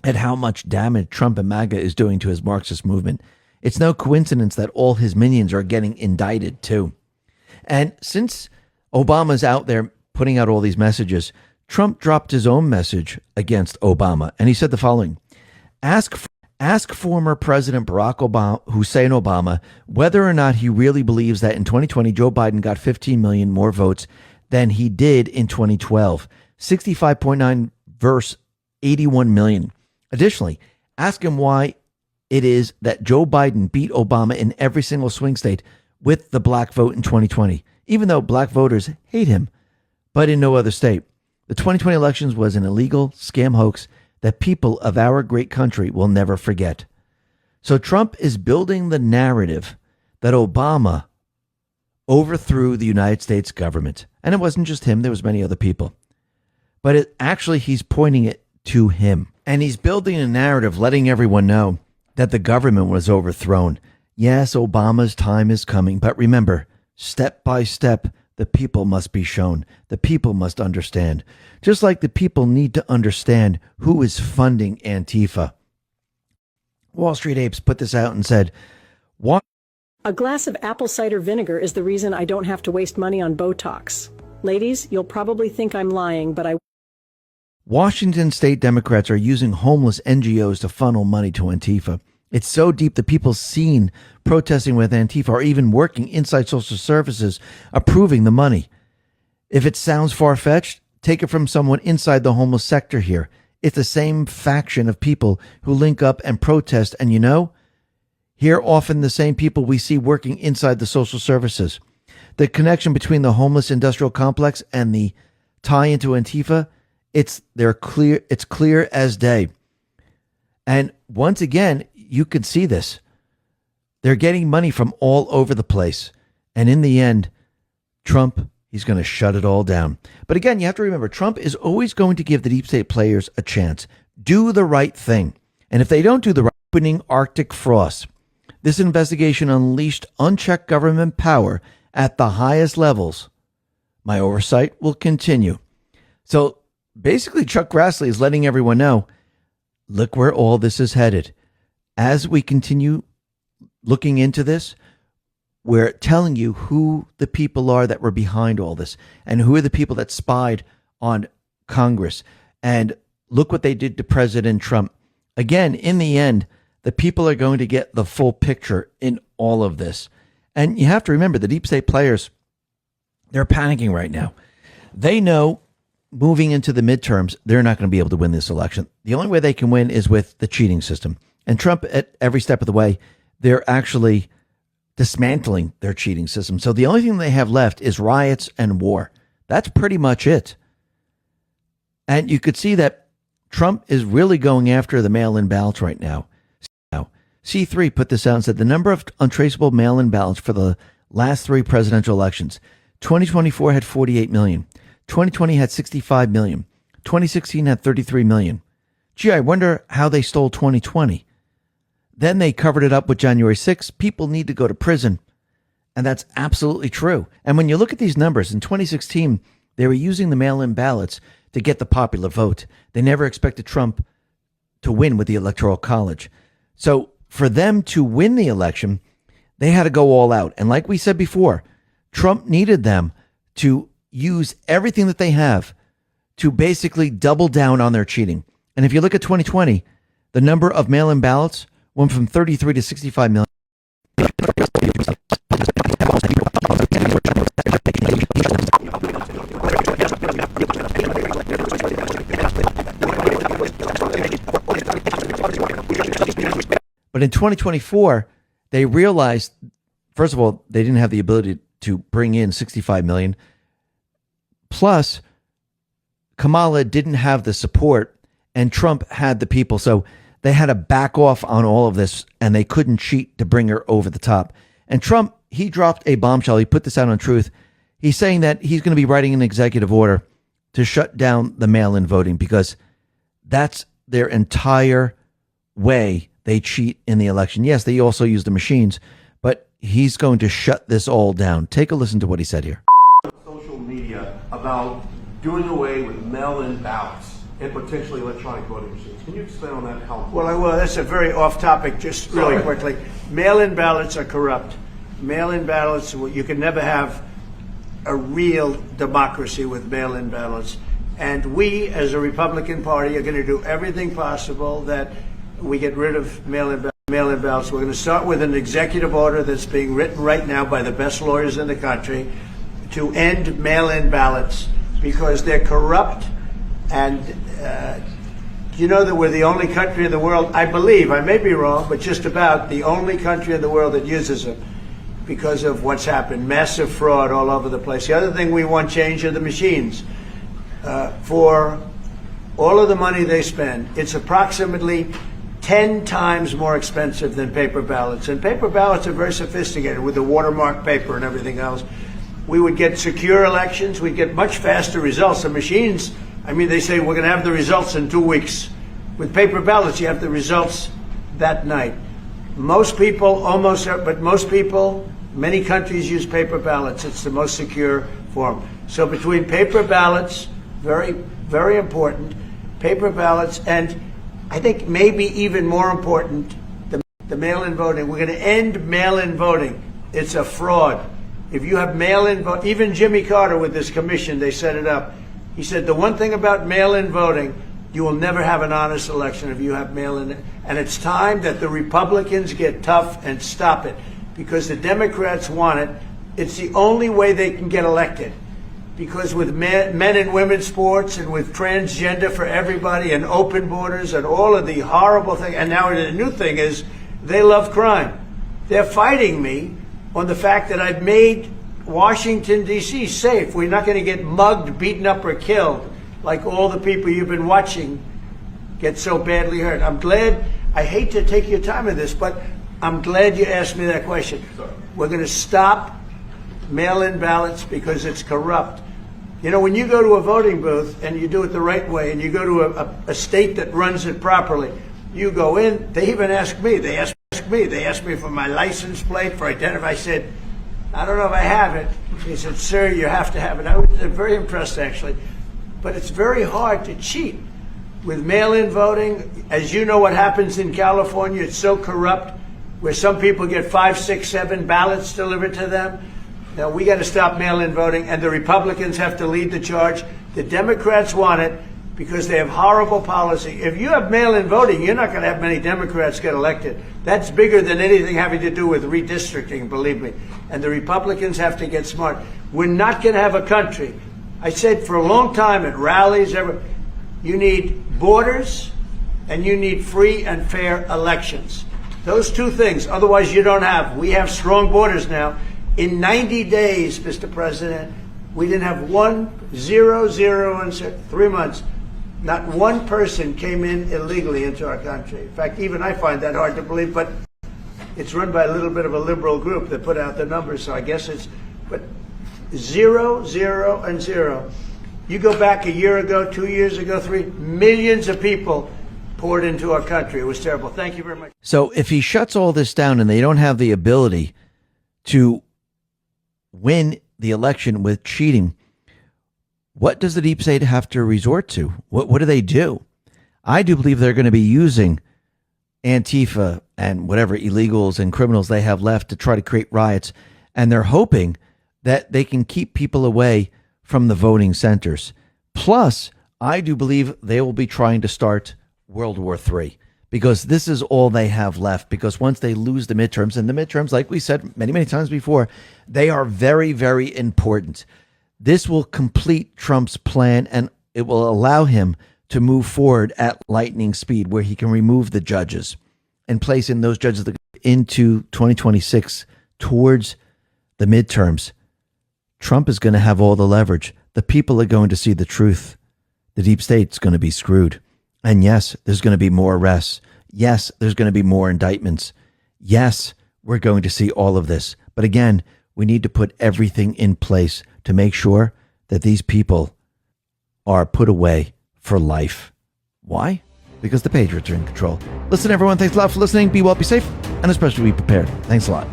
at how much damage Trump and MAGA is doing to his Marxist movement. It's no coincidence that all his minions are getting indicted too. And since Obama's out there putting out all these messages, Trump dropped his own message against Obama. And he said the following: Ask former President Hussein Obama whether or not he really believes that in 2020, Joe Biden got 15 million more votes than he did in 2012. 65.9 versus 81 million. Additionally, ask him why it is that Joe Biden beat Obama in every single swing state with the black vote in 2020, even though black voters hate him, but in no other state. The 2020 elections was an illegal scam hoax that people of our great country will never forget. So Trump is building the narrative that Obama overthrew the United States government. And it wasn't just him, there was many other people. But he's pointing it to him. And he's building a narrative letting everyone know that the government was overthrown. Yes, Obama's time is coming. But remember, step by step, the people must be shown. The people must understand. Just like the people need to understand who is funding Antifa. Wall Street Apes put this out and said, "What?" A glass of apple cider vinegar is the reason I don't have to waste money on Botox. Ladies, you'll probably think I'm lying, but I... Washington state Democrats are using homeless NGOs to funnel money to Antifa. It's so deep that people seen protesting with Antifa or even working inside social services approving the money. If it sounds far-fetched, take it from someone inside the homeless sector here. It's the same faction of people who link up and protest, and you know, here often the same people we see working inside the social services. The connection between the homeless industrial complex and the tie into Antifa, it's clear as day. And once again, you can see this. They're getting money from all over the place. And in the end, Trump, he's going to shut it all down. But again, you have to remember, Trump is always going to give the deep state players a chance. Do the right thing. And if they don't do the right, opening Arctic frost. This investigation unleashed unchecked government power at the highest levels. My oversight will continue. So basically, Chuck Grassley is letting everyone know, look where all this is headed. As we continue looking into this, we're telling you who the people are that were behind all this and who are the people that spied on Congress. And look what they did to President Trump. Again, in the end, the people are going to get the full picture in all of this. And you have to remember, the deep state players, they're panicking right now. They know moving into the midterms, they're not going to be able to win this election. The only way they can win is with the cheating system. And Trump, at every step of the way, they're actually dismantling their cheating system. So the only thing they have left is riots and war. That's pretty much it. And you could see that Trump is really going after the mail-in ballots right now. C3 put this out and said the number of untraceable mail-in ballots for the last three presidential elections, 2024 had 48 million. 2020 had 65 million. 2016 had 33 million. Gee, I wonder how they stole 2020. Then they covered it up with January 6th. People need to go to prison. And that's absolutely true. And when you look at these numbers, in 2016, they were using the mail-in ballots to get the popular vote. They never expected Trump to win with the Electoral College. So for them to win the election, they had to go all out. And like we said before, Trump needed them to use everything that they have to basically double down on their cheating. And if you look at 2020, the number of mail-in ballots went from 33 to 65 million. But in 2024, they realized, first of all, they didn't have the ability to bring in 65 million. Plus, Kamala didn't have the support and Trump had the people. So they had to back off on all of this and they couldn't cheat to bring her over the top. And Trump, he dropped a bombshell. He put this out on Truth. He's saying that he's going to be writing an executive order to shut down the mail-in voting because that's their entire way they cheat in the election. Yes, they also use the machines, but he's going to shut this all down. Take a listen to what he said here. Social media about doing away with mail-in ballots and potentially electronic voting machines. Can you explain on that? How? Well, that's a very off topic, just really quickly. Mail-in ballots are corrupt. Mail-in ballots, you can never have a real democracy with mail-in ballots. And we, as a Republican Party, are going to do everything possible that we get rid of mail-in ballots. We're going to start with an executive order that's being written right now by the best lawyers in the country to end mail-in ballots because they're corrupt. And you know that we're the only country in the world, I believe, I may be wrong, but just about the only country in the world that uses them because of what's happened. Massive fraud all over the place. The other thing we want change are the machines. For all of the money they spend, it's approximately 10 times more expensive than paper ballots. And paper ballots are very sophisticated with the watermark paper and everything else. We would get secure elections. We'd get much faster results. The machines, I mean, they say we're going to have the results in 2 weeks. With paper ballots, you have the results that night. Most people, many countries use paper ballots. It's the most secure form. So between paper ballots, very, very important, paper ballots, and I think maybe even more important, the mail-in voting. We're going to end mail-in voting. It's a fraud. If you have mail-in vote, even Jimmy Carter with this commission, they set it up. He said the one thing about mail-in voting, you will never have an honest election if you have mail-in. And it's time that the Republicans get tough and stop it, because the Democrats want it. It's the only way they can get elected. Because with men and women's sports and with transgender for everybody and open borders and all of the horrible things, and now the new thing is they love crime. They're fighting me on the fact that I've made Washington, D.C. safe. We're not going to get mugged, beaten up, or killed like all the people you've been watching get so badly hurt. I'm glad, I hate to take your time with this, but I'm glad you asked me that question. We're going to stop mail-in ballots because it's corrupt. You know, when you go to a voting booth and you do it the right way and you go to a state that runs it properly, you go in, they even ask me, they ask me for my license plate, for identify. I said, I don't know if I have it. He said, sir, you have to have it. I was very impressed, actually. But it's very hard to cheat with mail-in voting. As you know what happens in California, it's so corrupt, where some people get 5, 6, 7 ballots delivered to them. Now, we got to stop mail-in voting, and the Republicans have to lead the charge. The Democrats want it because they have horrible policy. If you have mail-in voting, you're not going to have many Democrats get elected. That's bigger than anything having to do with redistricting, believe me. And the Republicans have to get smart. We're not going to have a country. I said for a long time at rallies, you need borders and you need free and fair elections. Those two things, otherwise you don't have. We have strong borders now. In 90 days, Mr. President, we didn't have 0 in 3 months. Not one person came in illegally into our country. In fact, even I find that hard to believe, but it's run by a little bit of a liberal group that put out the numbers, so I guess it's, but 0, 0, and 0. You go back a year ago, 2 years ago, 3 millions of people poured into our country. It was terrible. Thank you very much. So if he shuts all this down and they don't have the ability to win the election with cheating, what does the deep state have to resort to? What do they do? I do believe they're going to be using Antifa and whatever illegals and criminals they have left to try to create riots. And they're hoping that they can keep people away from the voting centers. Plus, I do believe they will be trying to start World War III, because this is all they have left. Because once they lose the midterms, and the midterms, like we said many, many times before, they are very, very important. This will complete Trump's plan, and it will allow him to move forward at lightning speed, where he can remove the judges and place in those judges into 2026 towards the midterms. Trump is going to have all the leverage. The people are going to see the truth. The deep state's going to be screwed. And yes, there's going to be more arrests. Yes, there's going to be more indictments. Yes, we're going to see all of this. But again, we need to put everything in place to make sure that these people are put away for life. Why? Because the Patriots are in control. Listen, everyone, thanks a lot for listening. Be well, be safe, and especially be prepared. Thanks a lot.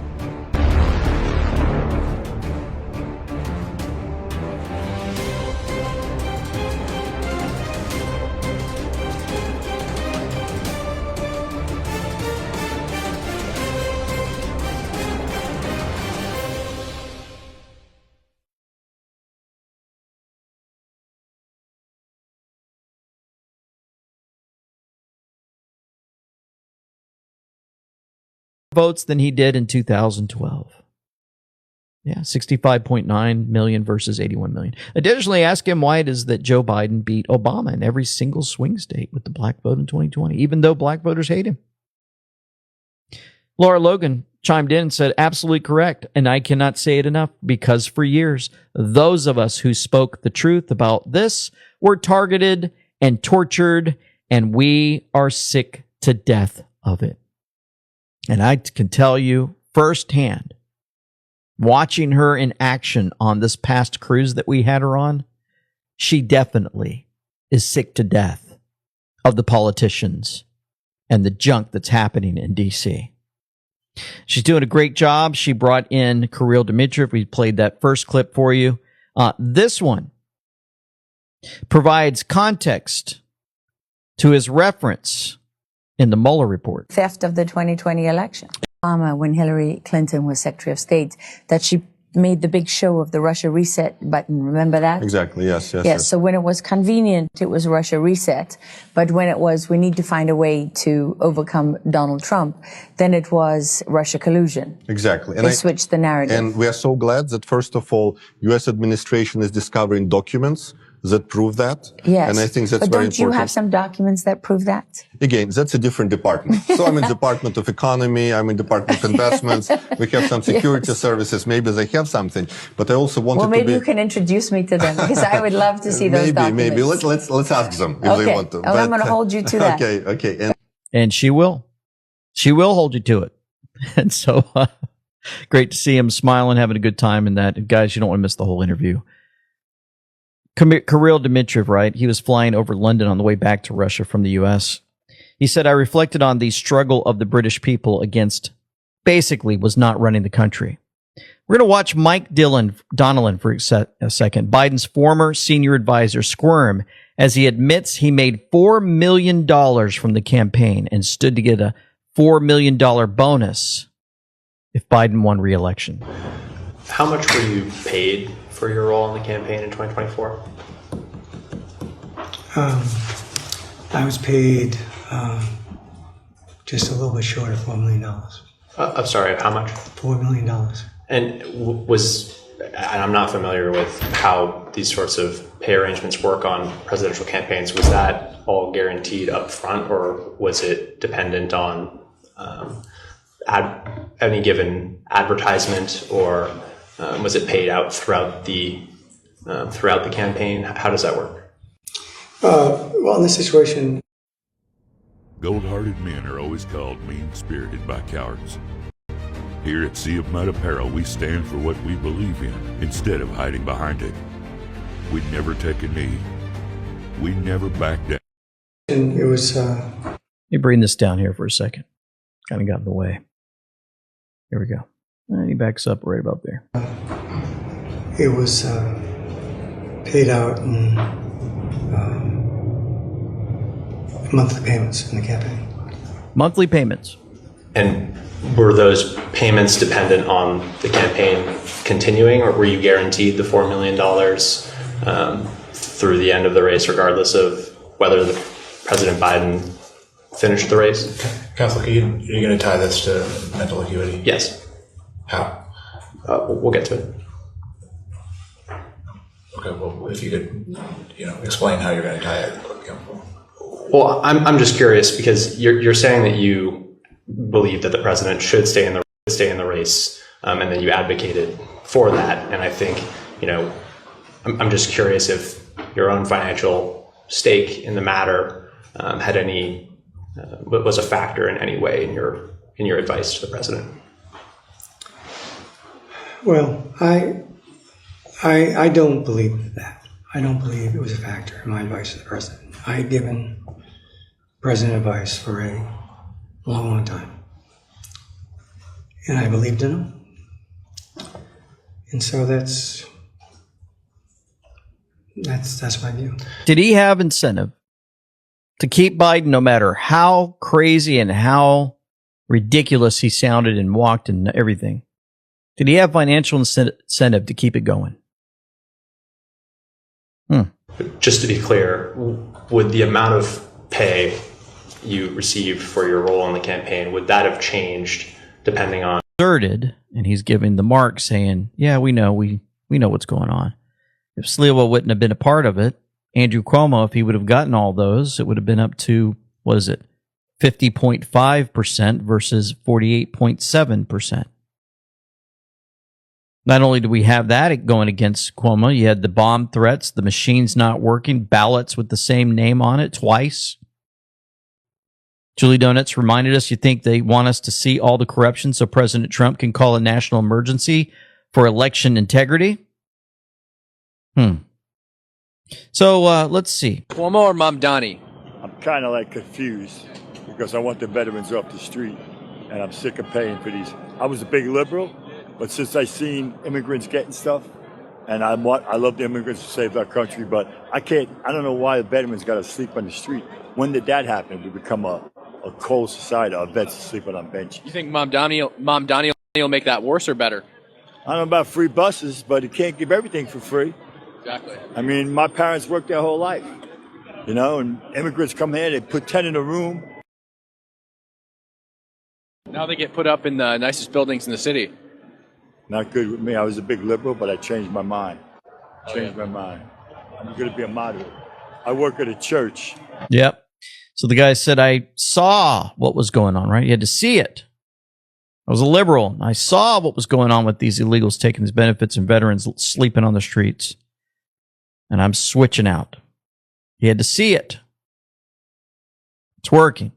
Votes than he did in 2012. Yeah, 65.9 million versus 81 million. Additionally, ask him why it is that Joe Biden beat Obama in every single swing state with the black vote in 2020, even though black voters hate him. Laura Logan chimed in and said, absolutely correct. And I cannot say it enough, because for years, those of us who spoke the truth about this were targeted and tortured, and we are sick to death of it. And I can tell you firsthand, watching her in action on this past cruise that we had her on, she definitely is sick to death of the politicians and the junk that's happening in D.C. She's doing a great job. She brought in Kirill Dmitriev. We played that first clip for you. This one provides context to his reference in the Mueller report. Theft of the 2020 election. Obama, when Hillary Clinton was Secretary of State, that she made the big show of the Russia reset button. Remember that? Exactly. Yes. So when it was convenient, it was Russia reset. But when it was, we need to find a way to overcome Donald Trump, then it was Russia collusion. Exactly. They switched the narrative. And we are so glad that, first of all, U.S. administration is discovering documents that prove that. Yes. And I think that's but very don't you important. have some documents that prove that? Again, that's a different department. So I'm in Department of Economy, I'm in Department of Investments, we have some security services, maybe they have something. But I also wanted Well, maybe to be... you can introduce me to them, because I would love to see those documents. Maybe. Let's ask them if they want to. Okay, I'm going to hold you to that. Okay. And she will. She will hold you to it. And so great to see him smiling, having a good time in that. And guys, you don't want to miss the whole interview. Kirill Dmitriev, right? He was flying over London on the way back to Russia from the U.S. He said, I reflected on the struggle of the British people against, basically, was not running the country. We're going to watch Mike Donnellan for a second, Biden's former senior advisor, squirm as he admits he made $4 million from the campaign and stood to get a $4 million bonus if Biden won re-election. How much were you paid for your role in the campaign in 2024? I was paid just a little bit short of $4 million. I'm sorry, how much? $4 million. And and I'm not familiar with how these sorts of pay arrangements work on presidential campaigns. Was that all guaranteed up front, or was it dependent on any given advertisement, or was it paid out throughout the campaign? How does that work? Well, in this situation, gold-hearted men are always called mean-spirited by cowards. Here at Sea of Mud Apparel, we stand for what we believe in instead of hiding behind it. We never take a knee. We never back down. and it was. Let me bring this down here for a second. Kind of got in the way. Here we go. And he backs up right about there. It was paid out in monthly payments in the campaign. Monthly payments. And were those payments dependent on the campaign continuing, or were you guaranteed the $4 million through the end of the race, regardless of whether President Biden finished the race? Counselor, are you going to tie this to mental acuity? Yes. How? We'll get to it. Okay, well, if you could, explain how you're going to tie it. Well, I'm just curious because you're saying that you believe that the president should stay in the race, and then you advocated for that. And I think, I'm just curious if your own financial stake in the matter had any was a factor in any way in your advice to the president. Well, I don't believe that. I don't believe it was a factor in my advice to the president. I had given president advice for a long, long time. And I believed in him. And so that's my view. Did he have incentive to keep Biden no matter how crazy and how ridiculous he sounded and walked and everything? Did he have financial incentive to keep it going? Just to be clear, would the amount of pay you received for your role in the campaign, would that have changed depending on... Asserted, and he's giving the mark saying, yeah, we know what's going on. If Sliwa wouldn't have been a part of it, Andrew Cuomo, if he would have gotten all those, it would have been up to, 50.5% versus 48.7%. Not only do we have that going against Cuomo, you had the bomb threats, the machines not working, ballots with the same name on it twice. Julie Donuts reminded us, you think they want us to see all the corruption so President Trump can call a national emergency for election integrity? So let's see. Cuomo or Mamdani? I'm kind of confused because I want the veterans off the street and I'm sick of paying for these. I was a big liberal, but since I seen immigrants getting stuff, and I love the immigrants to save our country, but I don't know why the veterans got to sleep on the street. When did that happen? We become a a cold society of vets sleeping on benches. You think Mom Donnie will make that worse or better? I don't know about free buses, but you can't give everything for free. Exactly. I mean, my parents worked their whole life, and immigrants come here, they put 10 in a room. Now they get put up in the nicest buildings in the city. Not good with me. I was a big liberal, but I changed my mind. My mind. I'm going to be a moderate. I work at a church. Yep. So the guy said, I saw what was going on, right? You had to see it. I was a liberal. I saw what was going on with these illegals taking these benefits and veterans sleeping on the streets. And I'm switching out. You had to see it. It's working.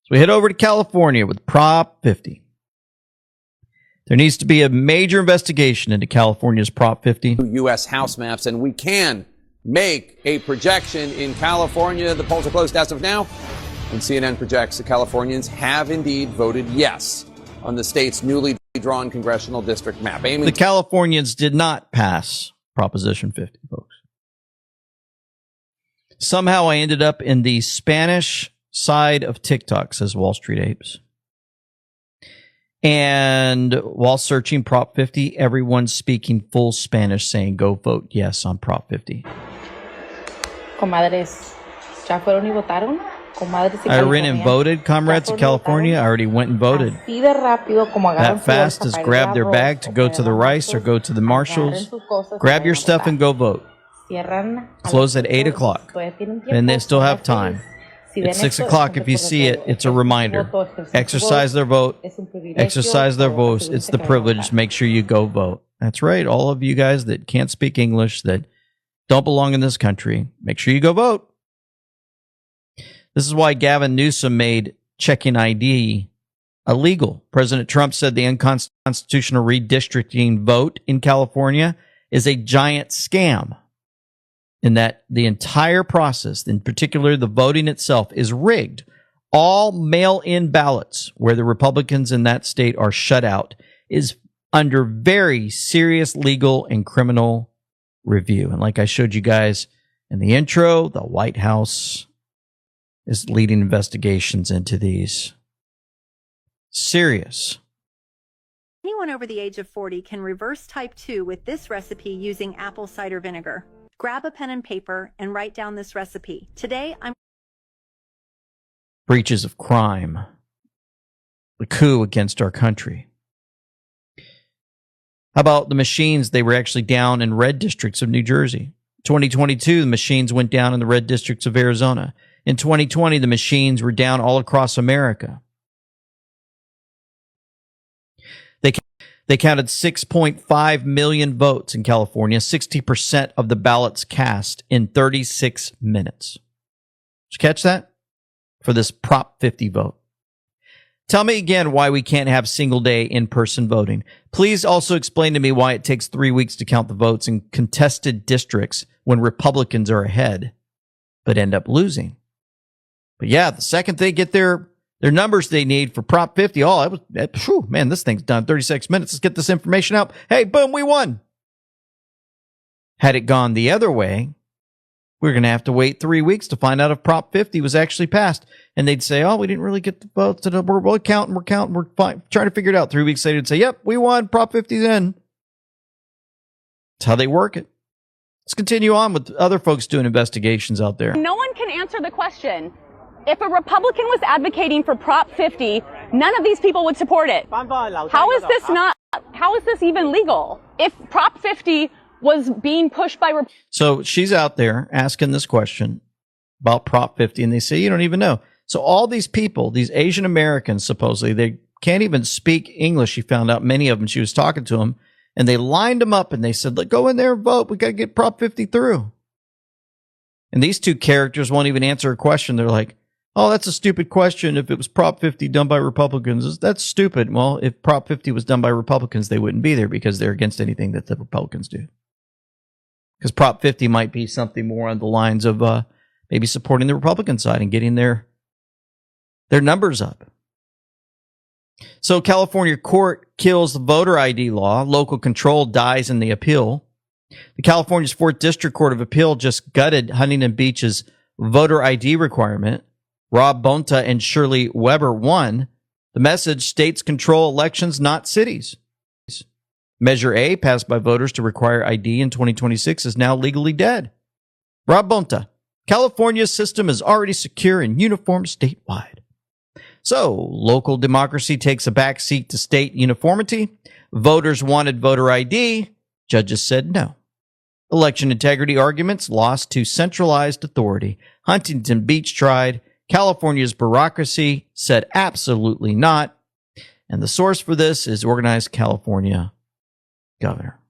So we head over to California with Prop 50. There needs to be a major investigation into California's Prop 50. U.S. House maps, and we can make a projection in California. The polls are closed as of now, and CNN projects the Californians have indeed voted yes on the state's newly drawn congressional district map. The Californians did not pass Proposition 50, folks. Somehow I ended up in the Spanish side of TikTok, says Wall Street Apes. And while searching Prop 50, everyone's speaking full Spanish saying, go vote yes on Prop 50. Comadres, ¿ya fueron y votaron? I ran and voted, comrades in California. I already went and voted. That fast is grab their bag to go to the Rice or go to the Marshalls. Grab your stuff and go vote. Close at 8 o'clock. And they still have time. At 6 o'clock, if you see it, it's a reminder. Exercise their vote. Exercise their votes. It's the privilege. Make sure you go vote. That's right. All of you guys that can't speak English, that don't belong in this country, make sure you go vote. This is why Gavin Newsom made checking ID illegal. President Trump said the unconstitutional redistricting vote in California is a giant scam, and that the entire process, in particular the voting itself, is rigged. All mail-in ballots where the Republicans in that state are shut out is under very serious legal and criminal review. And like I showed you guys in the intro, the White House is leading investigations into these. Serious. Anyone over the age of 40 can reverse type 2 with this recipe using apple cider vinegar. Grab a pen and paper and write down this recipe. Today, I'm breaches of crime, the coup against our country. How about the machines? They were actually down in red districts of New Jersey. 2022, the machines went down in the red districts of Arizona. In 2020, the machines were down all across America. They counted 6.5 million votes in California, 60% of the ballots cast in 36 minutes. Did you catch that? For this Prop 50 vote. Tell me again why we can't have single-day in-person voting. Please also explain to me why it takes 3 weeks to count the votes in contested districts when Republicans are ahead, but end up losing. But yeah, the second they get their numbers they need for Prop 50, man, this thing's done 36 minutes. Let's get this information out. Hey, boom, we won. Had it gone the other way, we're going to have to wait 3 weeks to find out if Prop 50 was actually passed. And they'd say, we didn't really get the votes. We're counting, we're fine. Trying to figure it out. 3 weeks later, they'd say, yep, we won. Prop 50's in. That's how they work it. Let's continue on with other folks doing investigations out there. No one can answer the question. If a Republican was advocating for Prop 50, none of these people would support it. How is this even legal? If Prop 50 was being pushed by So she's out there asking this question about Prop 50, and they say, you don't even know. So all these people, these Asian Americans, supposedly, they can't even speak English. She found out many of them. She was talking to them, and they lined them up, and they said, go in there and vote. We got to get Prop 50 through. And these two characters won't even answer a question. They're like, that's a stupid question. If it was Prop 50 done by Republicans, that's stupid. Well, if Prop 50 was done by Republicans, they wouldn't be there because they're against anything that the Republicans do. Because Prop 50 might be something more on the lines of maybe supporting the Republican side and getting their numbers up. So California court kills the voter ID law. Local control dies in the appeal. The California's 4th District Court of Appeal just gutted Huntington Beach's voter ID requirement. Rob Bonta and Shirley Weber won. The message: states control elections, not cities. Measure A, passed by voters to require ID in 2026, is now legally dead. Rob Bonta: California's system is already secure and uniform statewide. So, local democracy takes a backseat to state uniformity. Voters wanted voter ID. Judges said no. Election integrity arguments lost to centralized authority. Huntington Beach tried. California's bureaucracy said absolutely not. And the source for this is Organized California Governor.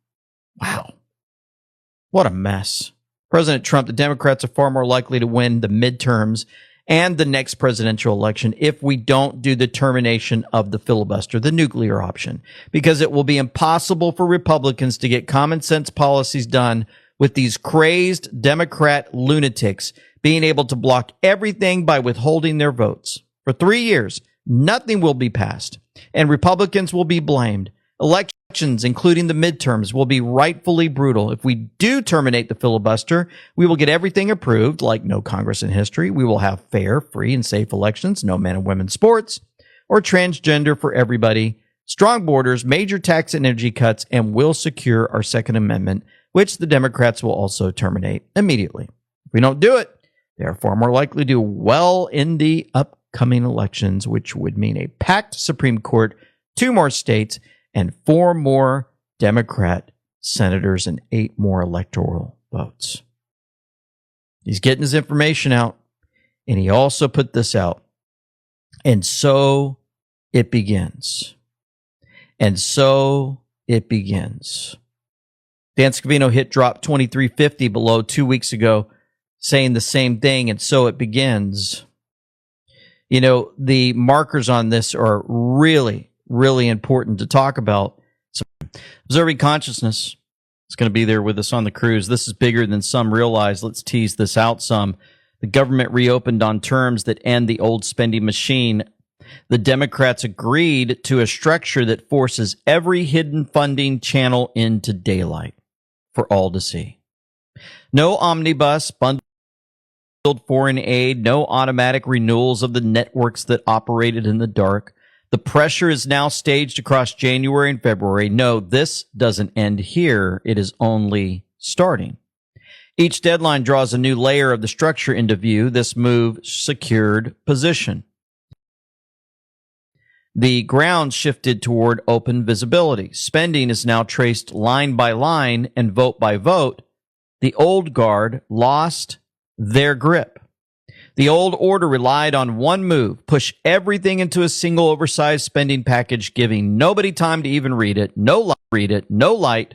Wow. What a mess. President Trump, the Democrats are far more likely to win the midterms and the next presidential election if we don't do the termination of the filibuster, the nuclear option, because it will be impossible for Republicans to get common sense policies done with these crazed Democrat lunatics being able to block everything by withholding their votes. For 3 years, nothing will be passed, and Republicans will be blamed. Elections, including the midterms, will be rightfully brutal. If we do terminate the filibuster, we will get everything approved, like no Congress in history. We will have fair, free, and safe elections, no men and women sports, or transgender for everybody, strong borders, major tax and energy cuts, and will secure our Second Amendment, which the Democrats will also terminate immediately. If we don't do it, they are far more likely to do well in the upcoming elections, which would mean a packed Supreme Court, 2 more states, and 4 more Democrat senators and 8 more electoral votes. He's getting his information out, and he also put this out. And so it begins. And so it begins. Dan Scavino hit drop 2350 below 2 weeks ago, saying the same thing, and so it begins. You know, the markers on this are really important to talk about. So, observing consciousness is going to be there with us on the cruise. This is bigger than some realize. Let's tease this out some. The government reopened on terms that end the old spending machine. The Democrats agreed to a structure that forces every hidden funding channel into daylight for all to see. No omnibus, bundled foreign aid, no automatic renewals of the networks that operated in the dark. The pressure is now staged across January and February. No, this doesn't end here. It is only starting. Each deadline draws a new layer of the structure into view. This move secured position. The ground shifted toward open visibility. Spending is now traced line by line and vote by vote. The old guard lost their grip. The old order relied on one move, push everything into a single oversized spending package, giving nobody time to even read it, no light,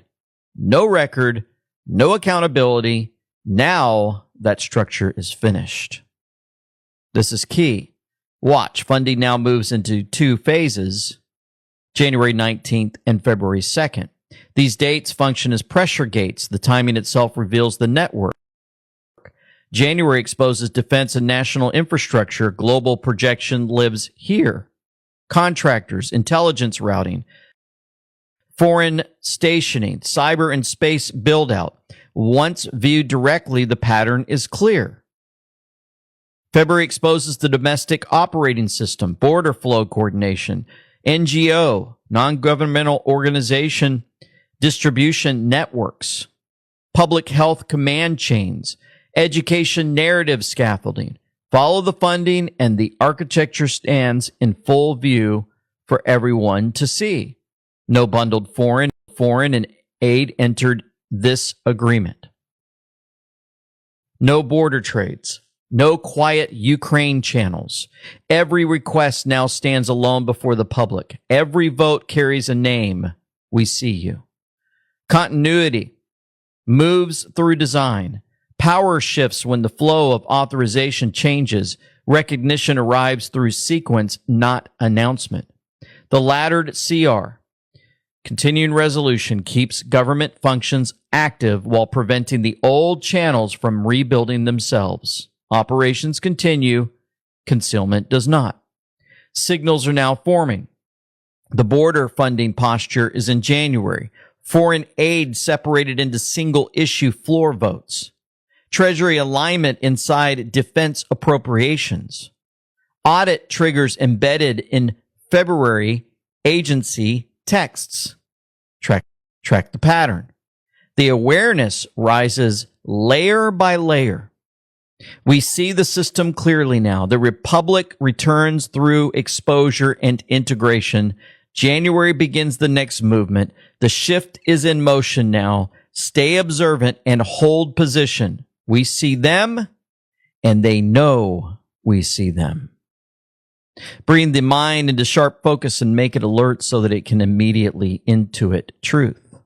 no record, no accountability. Now that structure is finished. This is key. Watch, funding now moves into 2 phases, January 19th and February 2nd. These dates function as pressure gates. The timing itself reveals the network. January exposes defense and national infrastructure. Global projection lives here. Contractors, intelligence routing, foreign stationing, cyber and space build-out. Once viewed directly, the pattern is clear. February exposes the domestic operating system, border flow coordination, NGO, non-governmental organization distribution networks, public health command chains, education narrative scaffolding. Follow the funding, and the architecture stands in full view for everyone to see. No bundled foreign and aid entered this agreement. No border trades. No quiet Ukraine channels. Every request now stands alone before the public. Every vote carries a name. We see you. Continuity moves through design. Power shifts when the flow of authorization changes. Recognition arrives through sequence, not announcement. The laddered CR, continuing resolution, keeps government functions active while preventing the old channels from rebuilding themselves. Operations continue. Concealment does not. Signals are now forming. The border funding posture is in January. Foreign aid separated into single issue floor votes. Treasury alignment inside defense appropriations. Audit triggers embedded in February agency texts. Track the pattern. The awareness rises layer by layer. We see the system clearly now. The Republic returns through exposure and integration. January begins the next movement. The shift is in motion now. Stay observant and hold position. We see them, and they know we see them. Bring the mind into sharp focus and make it alert so that it can immediately intuit truth,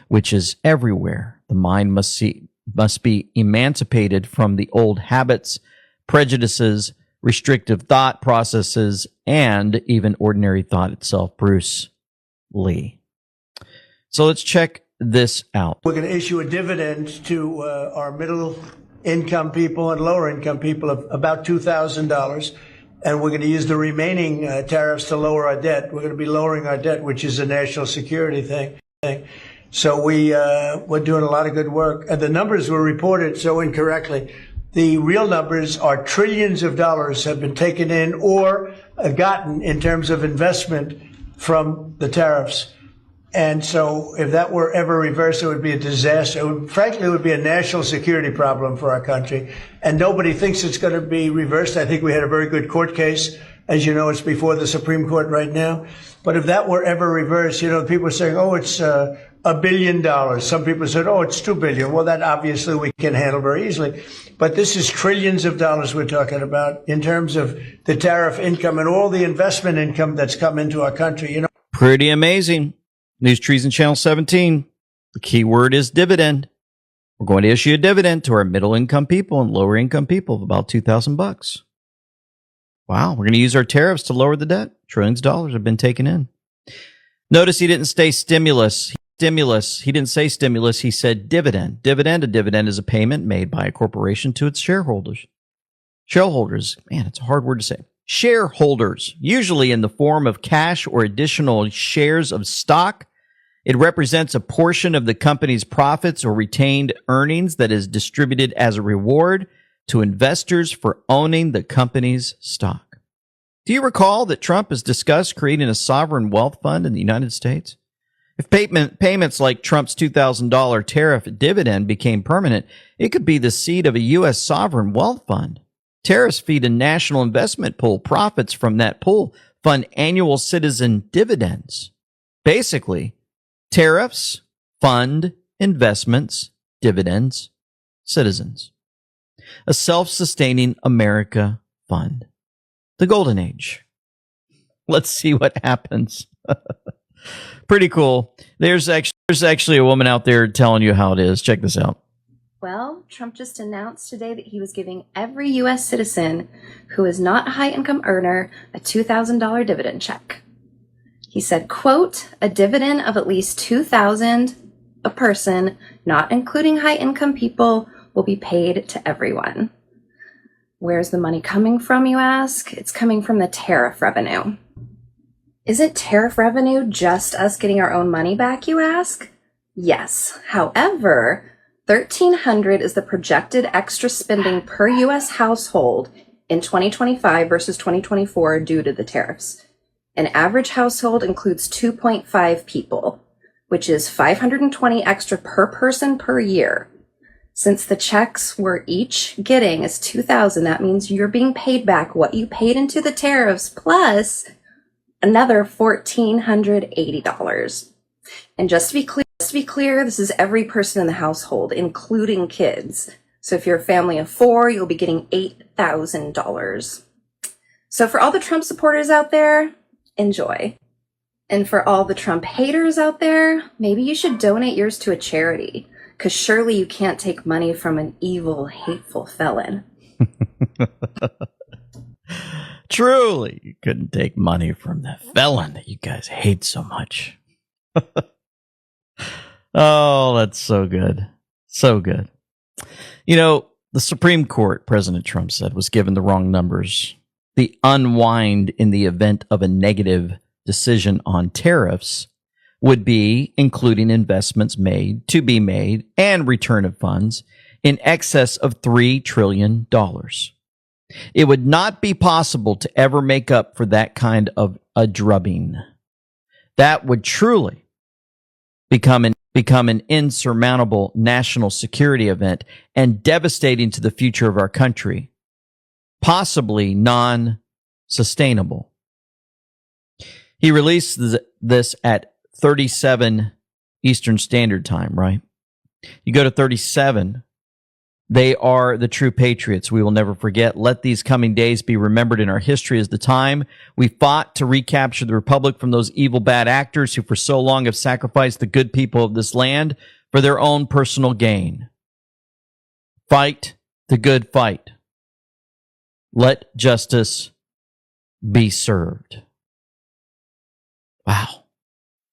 which is everywhere. The mind must be emancipated from the old habits, prejudices, restrictive thought processes, and even ordinary thought itself. Bruce Lee. So let's check this out. We're going to issue a dividend to our middle income people and lower income people of about $2,000. And we're going to use the remaining tariffs to lower our debt. We're going to be lowering our debt, which is a national security thing. So we're doing a lot of good work. And the numbers were reported so incorrectly. The real numbers are trillions of dollars have been taken in or gotten in terms of investment from the tariffs. And so if that were ever reversed, it would be a disaster. Frankly, it would be a national security problem for our country. And nobody thinks it's going to be reversed. I think we had a very good court case. As you know, it's before the Supreme Court right now. But if that were ever reversed, people are saying, oh, it's $1 billion. Some people said, oh, it's $2 billion. Well, that obviously we can handle very easily. But this is trillions of dollars we're talking about in terms of the tariff income and all the investment income that's come into our country. Pretty amazing. News Treason Channel 17. The key word is dividend. We're going to issue a dividend to our middle income people and lower income people of about $2,000. Wow. We're going to use our tariffs to lower the debt. Trillions of dollars have been taken in. Notice he didn't say stimulus. He didn't say stimulus. He said dividend. A dividend is a payment made by a corporation to its shareholders. Shareholders. Man, it's a hard word to say. Shareholders, usually in the form of cash or additional shares of stock. It represents a portion of the company's profits or retained earnings that is distributed as a reward to investors for owning the company's stock. Do you recall that Trump has discussed creating a sovereign wealth fund in the United States? If payments like Trump's $2,000 tariff dividend became permanent, it could be the seed of a U.S. sovereign wealth fund. Tariffs feed a national investment pool. Profits from that pool fund annual citizen dividends. Basically, tariffs fund investments, dividends, citizens. A self-sustaining America fund. The Golden Age. Let's see what happens. Pretty cool. There's actually a woman out there telling you how it is. Check this out. Well, Trump just announced today that he was giving every U.S. citizen who is not a high-income earner a $2,000 dividend check. He said, quote, a dividend of at least $2,000 a person, not including high-income people, will be paid to everyone. Where's the money coming from, you ask? It's coming from the tariff revenue. Isn't tariff revenue just us getting our own money back, you ask? Yes. However, $1,300 is the projected extra spending per U.S. household in 2025 versus 2024 due to the tariffs. An average household includes 2.5 people, which is $520 extra per person per year. Since the checks we're each getting is $2,000, that means you're being paid back what you paid into the tariffs plus another $1,480. And just to be clear, this is every person in the household, including kids. So if you're a family of 4, you'll be getting $8,000. So for all the Trump supporters out there, enjoy. And for all the Trump haters out there, maybe you should donate yours to a charity, because surely you can't take money from an evil, hateful felon. Truly, you couldn't take money from the felon that you guys hate so much. Oh, that's so good. So good. The Supreme Court, President Trump said, was given the wrong numbers. The unwind in the event of a negative decision on tariffs would be including investments made, to be made, and return of funds in excess of $3 trillion. It would not be possible to ever make up for that kind of a drubbing. That would truly become an insurmountable national security event and devastating to the future of our country, possibly non-sustainable. He released this at 37 Eastern Standard Time, right? You go to 37, they are the true patriots we will never forget. Let these coming days be remembered in our history as the time we fought to recapture the republic from those evil bad actors who for so long have sacrificed the good people of this land for their own personal gain. Fight the good fight. Let justice be served. Wow.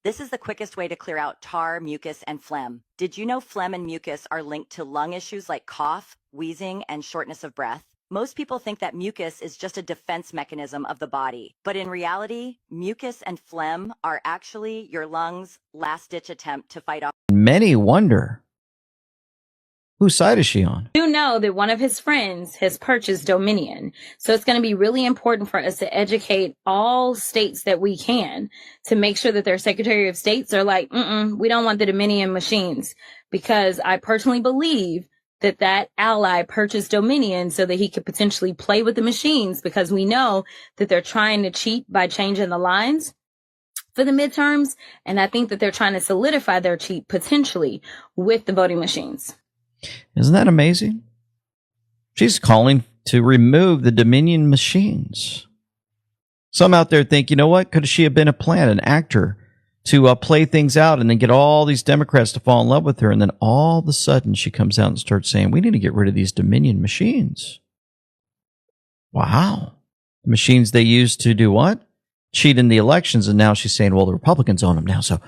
This is the quickest way to clear out tar, mucus, and phlegm. Did you know phlegm and mucus are linked to lung issues like cough, wheezing, and shortness of breath? Most people think that mucus is just a defense mechanism of the body. But in reality, mucus and phlegm are actually your lungs' last-ditch attempt to fight off. Many wonder, whose side is she on? You know that one of his friends has purchased Dominion. So it's going to be really important for us to educate all states that we can to make sure that their Secretary of States are like, we don't want the Dominion machines, because I personally believe that that ally purchased Dominion so that he could potentially play with the machines, because we know that they're trying to cheat by changing the lines for the midterms. And I think that they're trying to solidify their cheat potentially with the voting machines. Isn't that amazing? She's calling to remove the Dominion machines. Some out there think, you know what? Could she have been a plant, an actor, to play things out and then get all these Democrats to fall in love with her? And then all of a sudden she comes out and starts saying, we need to get rid of these Dominion machines. Wow. The machines they used to do what? Cheat in the elections. And now she's saying, well, the Republicans own them now. So,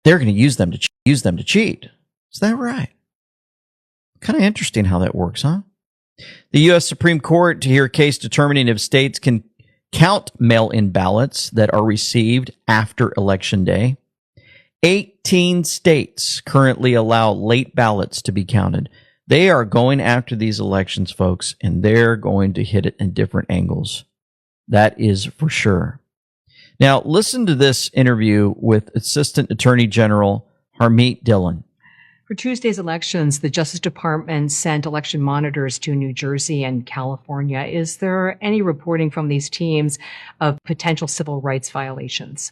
they're going to use them to cheat. Is that right? Kind of interesting how that works, huh? The U.S. Supreme Court to hear a case determining if states can count mail-in ballots that are received after Election Day. 18 states currently allow late ballots to be counted. They are going after these elections, folks, and they're going to hit it in different angles. That is for sure. Now, listen to this interview with Assistant Attorney General Harmeet Dillon. For Tuesday's elections, the Justice Department sent election monitors to New Jersey and California. Is there any reporting from these teams of potential civil rights violations?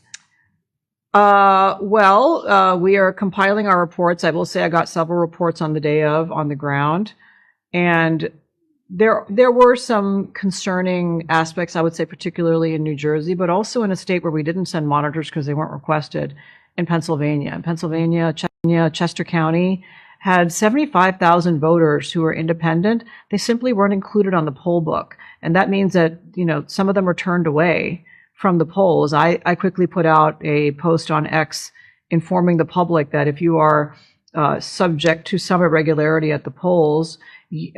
We are compiling our reports. I will say I got several reports on the day of on the ground, and there were some concerning aspects, I would say, particularly in New Jersey, but also in a state where we didn't send monitors because they weren't requested, in Pennsylvania. In Pennsylvania, Chester County had 75,000 voters who were independent. They simply weren't included on the poll book. And that means that, some of them were turned away from the polls. I quickly put out a post on X informing the public that if you are subject to some irregularity at the polls,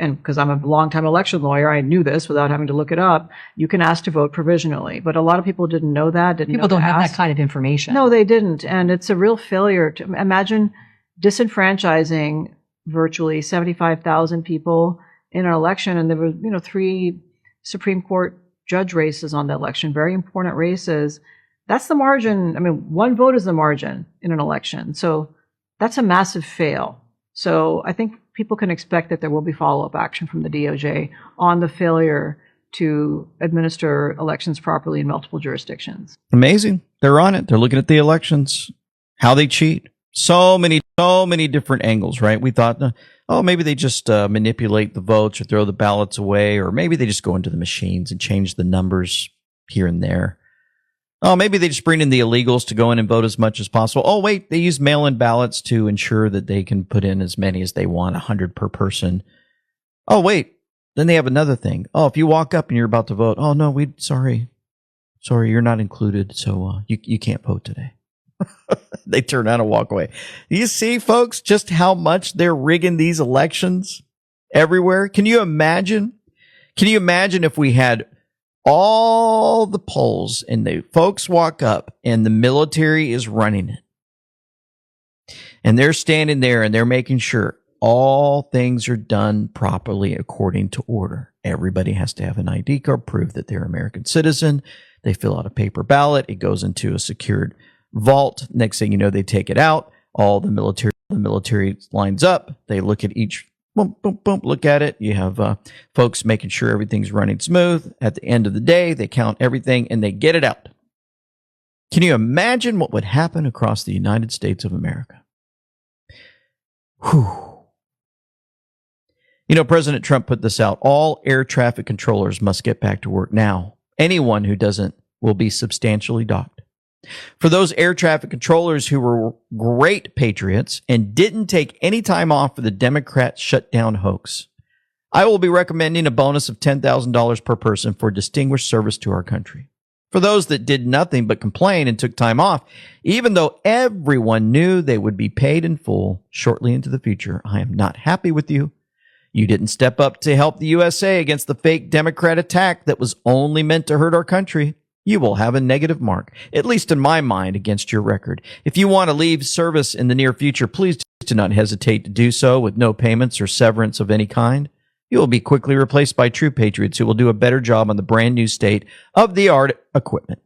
and because I'm a longtime election lawyer, I knew this without having to look it up, you can ask to vote provisionally. But a lot of people didn't know that. People don't have that kind of information. No, they didn't. And it's a real failure to imagine disenfranchising virtually 75,000 people in an election. And there were, 3 Supreme Court judge races on the election, very important races. That's the margin. 1 vote is the margin in an election. So that's a massive fail. So I think people can expect that there will be follow-up action from the DOJ on the failure to administer elections properly in multiple jurisdictions. Amazing. They're on it. They're looking at the elections, how they cheat. So many different angles, right? We thought, maybe they just manipulate the votes or throw the ballots away, or maybe they just go into the machines and change the numbers here and there. Oh, maybe they just bring in the illegals to go in and vote as much as possible. Oh, wait, they use mail-in ballots to ensure that they can put in as many as they want, 100 per person. Oh, wait, then they have another thing. Oh, if you walk up and you're about to vote, oh, no, sorry, you're not included, so you can't vote today. They turn around and walk away. You see, folks, just how much they're rigging these elections everywhere? Can you imagine if we had all the polls and the folks walk up and the military is running it, and they're standing there and they're making sure all things are done properly according to order. Everybody has to have an ID card, prove that they're an American citizen. They fill out a paper ballot. It goes into a secured vault. Next thing you know, they take it out. All the military lines up. They look at each, boom, boom, boom, look at it. You have folks making sure everything's running smooth. At the end of the day, they count everything and they get it out. Can you imagine what would happen across the United States of America? Whew. You know, President Trump put this out. All air traffic controllers must get back to work now. Anyone who doesn't will be substantially docked. For those air traffic controllers who were great patriots and didn't take any time off for the Democrat shutdown hoax, I will be recommending a bonus of $10,000 per person for distinguished service to our country. For those that did nothing but complain and took time off, even though everyone knew they would be paid in full shortly into the future, I am not happy with you. You didn't step up to help the USA against the fake Democrat attack that was only meant to hurt our country. You will have a negative mark, at least in my mind, against your record. If you want to leave service in the near future, please do not hesitate to do so with no payments or severance of any kind. You will be quickly replaced by true patriots who will do a better job on the brand new state-of-the-art equipment.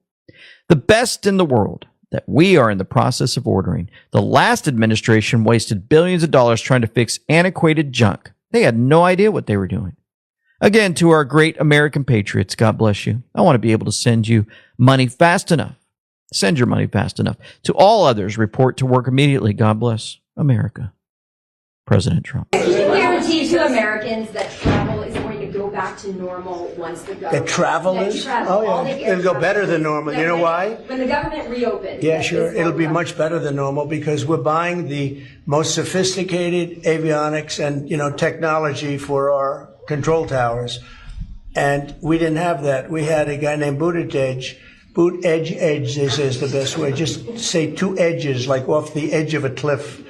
The best in the world that we are in the process of ordering. The last administration wasted billions of dollars trying to fix antiquated junk. They had no idea what they were doing. Again, to our great American patriots, God bless you. I want to be able to send you money fast enough. Send your money fast enough. To all others, report to work immediately. God bless America. President Trump. Can you guarantee to Americans that travel is going to go back to normal once the government... The travel is? Oh, yeah. It'll go better than normal. You know why? When the government reopens. Yeah, sure. It'll be much better than normal because we're buying the most sophisticated avionics and, technology for our control towers. And we didn't have that. We had a guy named Buttigieg. Edge, they say is the best way. Just say two edges, like off the edge of a cliff.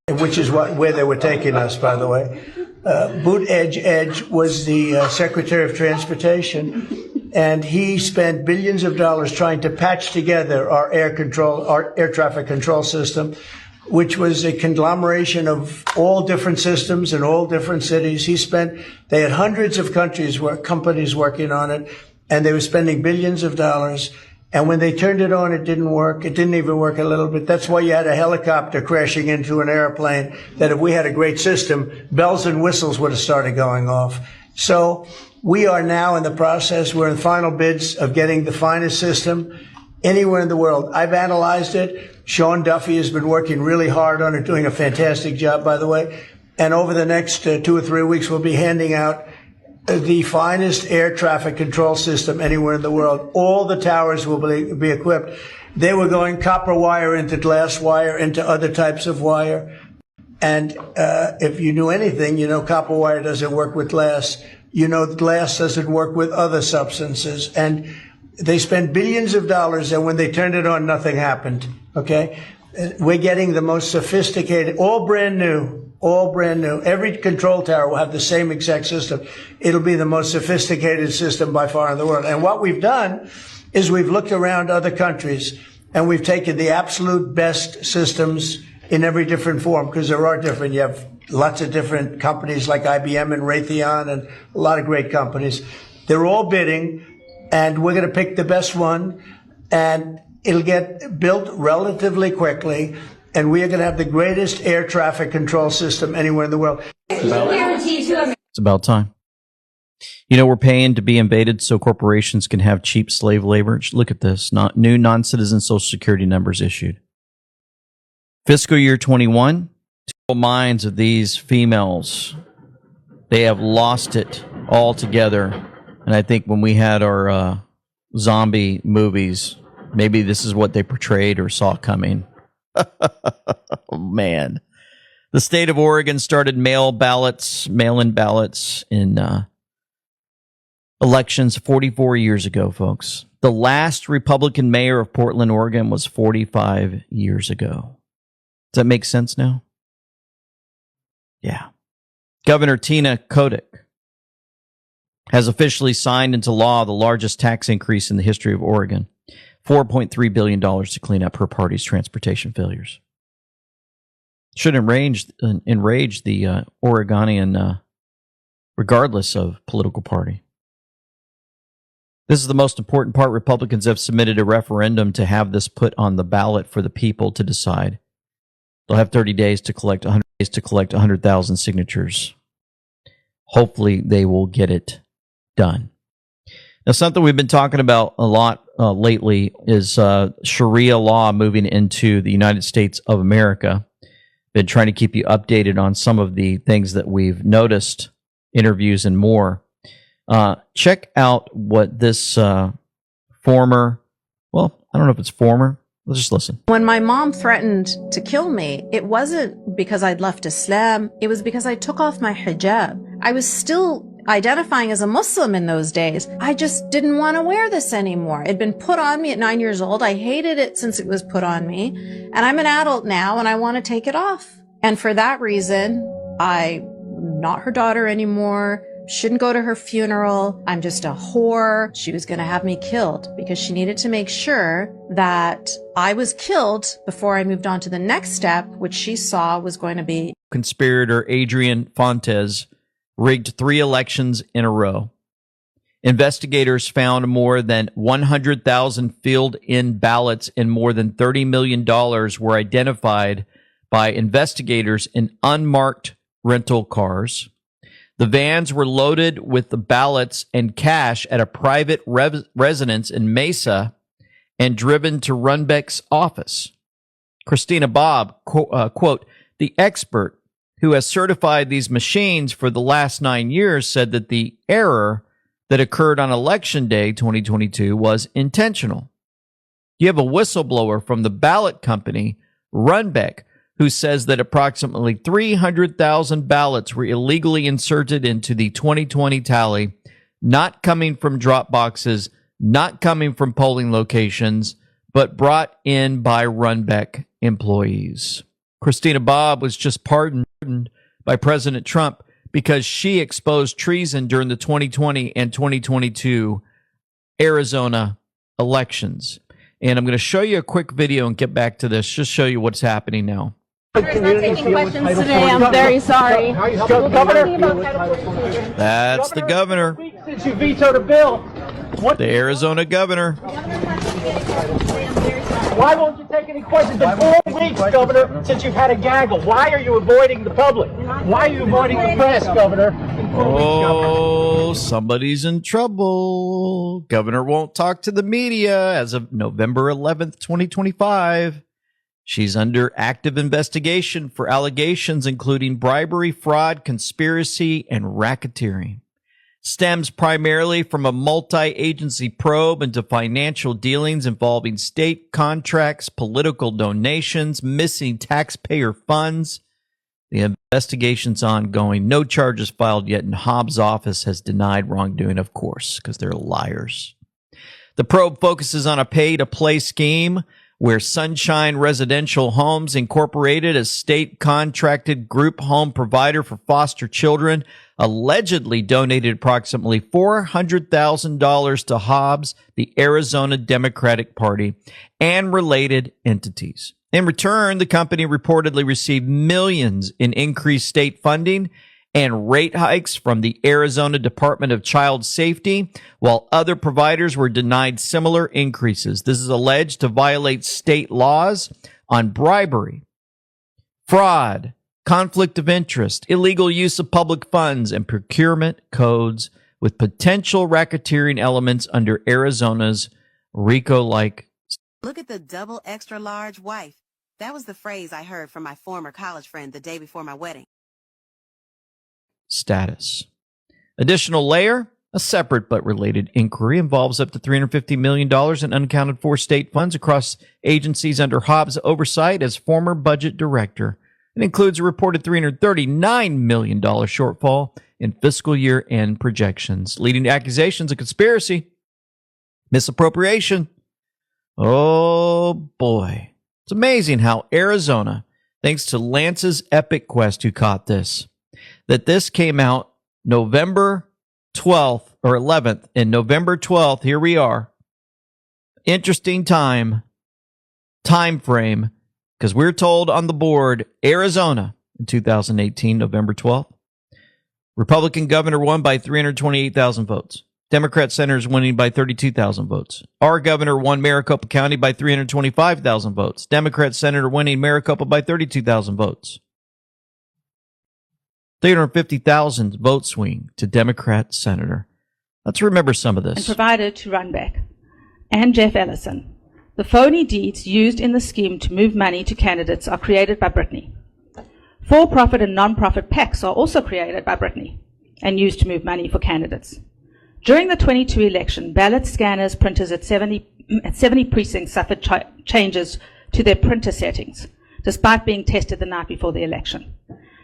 Which is where they were taking us, by the way. Edge was the Secretary of Transportation, and he spent billions of dollars trying to patch together our air traffic control system, which was a conglomeration of all different systems in all different cities. They had hundreds of companies working on it, and they were spending billions of dollars. And when they turned it on, it didn't work. It didn't even work a little bit. That's why you had a helicopter crashing into an airplane, that if we had a great system, bells and whistles would have started going off. So we are now in the process. We're in final bids of getting the finest system anywhere in the world. I've analyzed it. Sean Duffy has been working really hard on it, doing a fantastic job, by the way. And over the next 2 or 3 weeks, we'll be handing out the finest air traffic control system anywhere in the world. All the towers will be equipped. They were going copper wire into glass wire into other types of wire. And if you knew anything, copper wire doesn't work with glass. Glass doesn't work with other substances. And they spent billions of dollars, and when they turned it on, nothing happened. Okay? We're getting the most sophisticated, all brand new. Every control tower will have the same exact system. It'll be the most sophisticated system by far in the world. And what we've done is we've looked around other countries and we've taken the absolute best systems in every different form, because there are different. You have lots of different companies like IBM and Raytheon and a lot of great companies. They're all bidding, and we're going to pick the best one, and it'll get built relatively quickly. And we are going to have the greatest air traffic control system anywhere in the world. It's about time. We're paying to be invaded so corporations can have cheap slave labor. Look at this. New non-citizen Social Security numbers issued. Fiscal year 21, minds of these females, they have lost it altogether. And I think when we had our zombie movies, maybe this is what they portrayed or saw coming. Oh, man. The state of Oregon started mail-in ballots in elections 44 years ago, folks. The last Republican mayor of Portland, Oregon was 45 years ago. Does that make sense now? Yeah. Governor Tina Kotek has officially signed into law the largest tax increase in the history of Oregon. $4.3 billion to clean up her party's transportation failures. Should enrage the Oregonian, regardless of political party. This is the most important part. Republicans have submitted a referendum to have this put on the ballot for the people to decide. They'll have 30 days to collect 100,000 signatures. Hopefully, they will get it done. Now, something we've been talking about a lot lately is Sharia law moving into the United States of America. Been trying to keep you updated on some of the things that we've noticed, interviews and more. Check out what this former, well, I don't know if it's former. Let's just listen. When my mom threatened to kill me, it wasn't because I'd left Islam. It was because I took off my hijab. I was still identifying as a Muslim in those days. I just didn't want to wear this anymore. It'd been put on me at 9 years old. I hated it since it was put on me. And I'm an adult now and I want to take it off. And for that reason, I'm not her daughter anymore. Shouldn't go to her funeral. I'm just a whore. She was going to have me killed because she needed to make sure that I was killed before I moved on to the next step, which she saw was going to be. Conspirator Adrian Fontes rigged 3 elections in a row. Investigators found more than 100,000 filled-in ballots and more than $30 million were identified by investigators in unmarked rental cars. The vans were loaded with the ballots and cash at a private residence in Mesa and driven to Runbeck's office. Christina Bobb, quote, the expert who has certified these machines for the last 9 years, said that the error that occurred on Election Day 2022 was intentional. You have a whistleblower from the ballot company, Runbeck, who says that approximately 300,000 ballots were illegally inserted into the 2020 tally, not coming from drop boxes, not coming from polling locations, but brought in by Runbeck employees. Christina Bobb was just pardoned by President Trump because she exposed treason during the 2020 and 2022 Arizona elections. And I'm going to show you a quick video and get back to this, just show you what's happening now. We're not taking questions today. I'm very sorry. That's the governor. Since you vetoed a bill. The Arizona governor. Why won't you take any questions? It's been 4 weeks, Governor, since you've had a gaggle. Why are you avoiding the public? Why are you avoiding the press, Governor? Oh, somebody's in trouble. Governor won't talk to the media as of November 11th, 2025. She's under active investigation for allegations including bribery, fraud, conspiracy, and racketeering. Stems primarily from a multi-agency probe into financial dealings involving state contracts, political donations, missing taxpayer funds. The investigation's ongoing. No charges filed yet, and Hobbs' office has denied wrongdoing, of course, because they're liars. The probe focuses on a pay-to-play scheme where Sunshine Residential Homes Incorporated, a state-contracted group home provider for foster children, allegedly donated approximately $400,000 to Hobbs, the Arizona Democratic Party, and related entities. In return, the company reportedly received millions in increased state funding and rate hikes from the Arizona Department of Child Safety, while other providers were denied similar increases. This is alleged to violate state laws on bribery, fraud, conflict of interest, illegal use of public funds, and procurement codes with potential racketeering elements under Arizona's RICO-like. Look at the double extra large wife. That was the phrase I heard from my former college friend the day before my wedding. Status. Additional layer, a separate but related inquiry involves up to $350 million in unaccounted for state funds across agencies under Hobbs' oversight as former budget director. It includes a reported $339 million shortfall in fiscal year end projections, leading to accusations of conspiracy, misappropriation. Oh boy. It's amazing how Arizona, thanks to Lance's Epic Quest who caught this, that this came out November 12th or 11th, and November 12th, here we are. Interesting time frame. because we're told on the board Arizona in 2018, November 12th. Republican governor won by 328,000 votes. Democrat senators winning by 32,000 votes. Our governor won Maricopa County by 325,000 votes. Democrat senator winning Maricopa by 32,000 votes. 350,000 vote swing to Democrat senator. Let's remember some of And this. provided to Runback and Jeff Ellison. The phony deeds used in the scheme to move money to candidates are created by Brittany. For-profit and non-profit PACs are also created by Brittany and used to move money for candidates. During the 22 election, ballot scanners, printers at 70 precincts suffered changes to their printer settings, despite being tested the night before the election.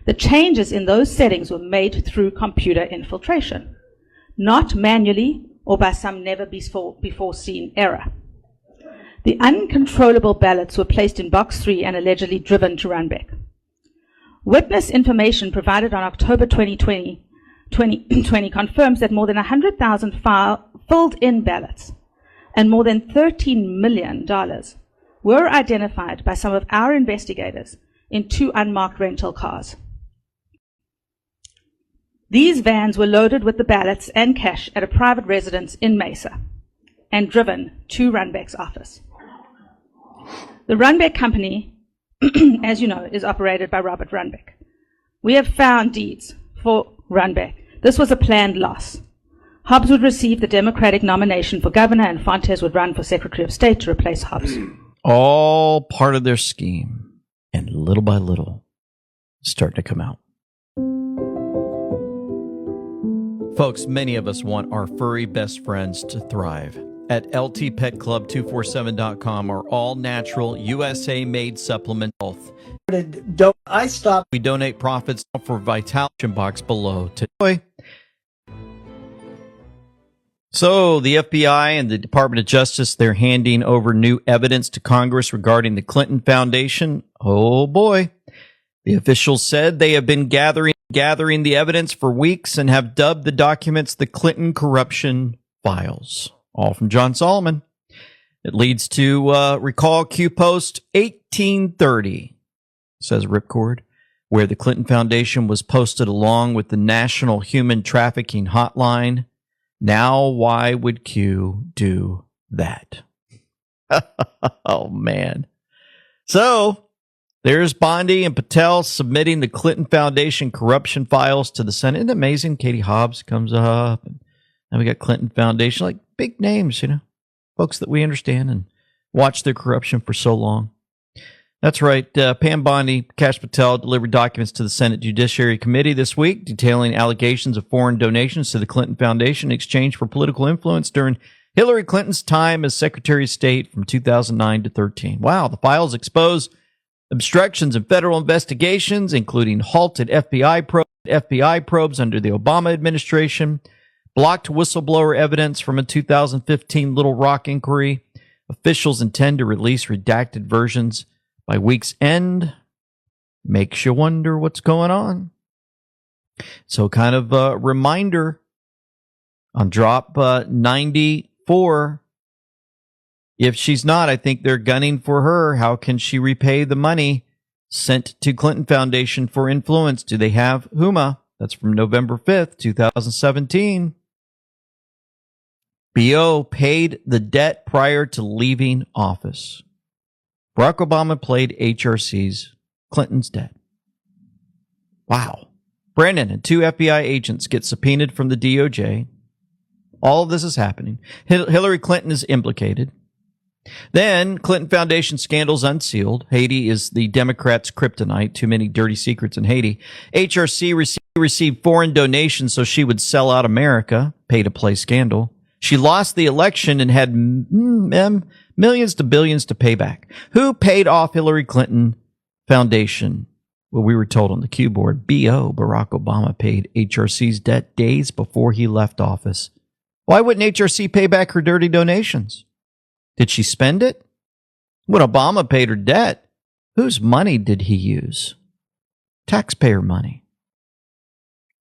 The changes in those settings were made through computer infiltration, not manually or by some never-before seen error. The uncontrollable ballots were placed in box 3 and allegedly driven to Runback. Witness information provided on October 2020 confirms that more than 100,000 filled-in ballots and more than $13 million were identified by some of our investigators in 2 unmarked rental cars. These vans were loaded with the ballots and cash at a private residence in Mesa and driven to Runback's office. The Runback Company, as you know, is operated by Robert Runback. We have found deeds for Runback. This was a planned loss. Hobbs would receive the Democratic nomination for governor and Fontes would run for Secretary of State to replace Hobbs. All part of their scheme. And little by little, it's starting to come out. Folks, many of us want our furry best friends to thrive. At LTPetClub247.com are all natural, USA-made supplement health. We donate profits for Vitality box below today. So the FBI and the Department of Justice, they're handing over new evidence to Congress regarding the Clinton Foundation. Oh boy. The officials said they have been gathering the evidence for weeks and have dubbed the documents the Clinton corruption files. All from John Solomon. It leads to recall Q Post 1830, says Ripcord, where the Clinton Foundation was posted along with the National Human Trafficking Hotline. Now, why would Q do that? Oh, man. So, there's Bondi and Patel submitting the Clinton Foundation corruption files to the Senate. Isn't it amazing? Katie Hobbs comes up, and we got Clinton Foundation, like big names, you know, folks that we understand and watched their corruption for so long. That's right. Pam Bondi, Kash Patel delivered documents to the Senate Judiciary Committee this week detailing allegations of foreign donations to the Clinton Foundation in exchange for political influence during Hillary Clinton's time as Secretary of State from 2009 to 13. Wow, the files expose obstructions in federal investigations, including halted FBI probes under the Obama administration, blocked whistleblower evidence from a 2015 Little Rock inquiry. Officials intend to release redacted versions by week's end. Makes you wonder what's going on. So kind of a reminder on drop 94. If she's not, I think they're gunning for her. How can she repay the money sent to Clinton Foundation for influence? Do they have Huma? That's from November 5th, 2017. BO paid the debt prior to leaving office. Barack Obama played HRC's Clinton's debt. Wow. Brennan and 2 FBI agents get subpoenaed from the DOJ. All of this is happening. Hillary Clinton is implicated. Then Clinton Foundation scandals unsealed. Haiti is the Democrats' kryptonite. Too many dirty secrets in Haiti. HRC received foreign donations so she would sell out America. Pay to play scandal. She lost the election and had millions to billions to pay back. Who paid off Hillary Clinton Foundation? Well, we were told on the Q board, BO, Barack Obama paid HRC's debt days before he left office. Why wouldn't HRC pay back her dirty donations? Did she spend it? When Obama paid her debt, whose money did he use? Taxpayer money.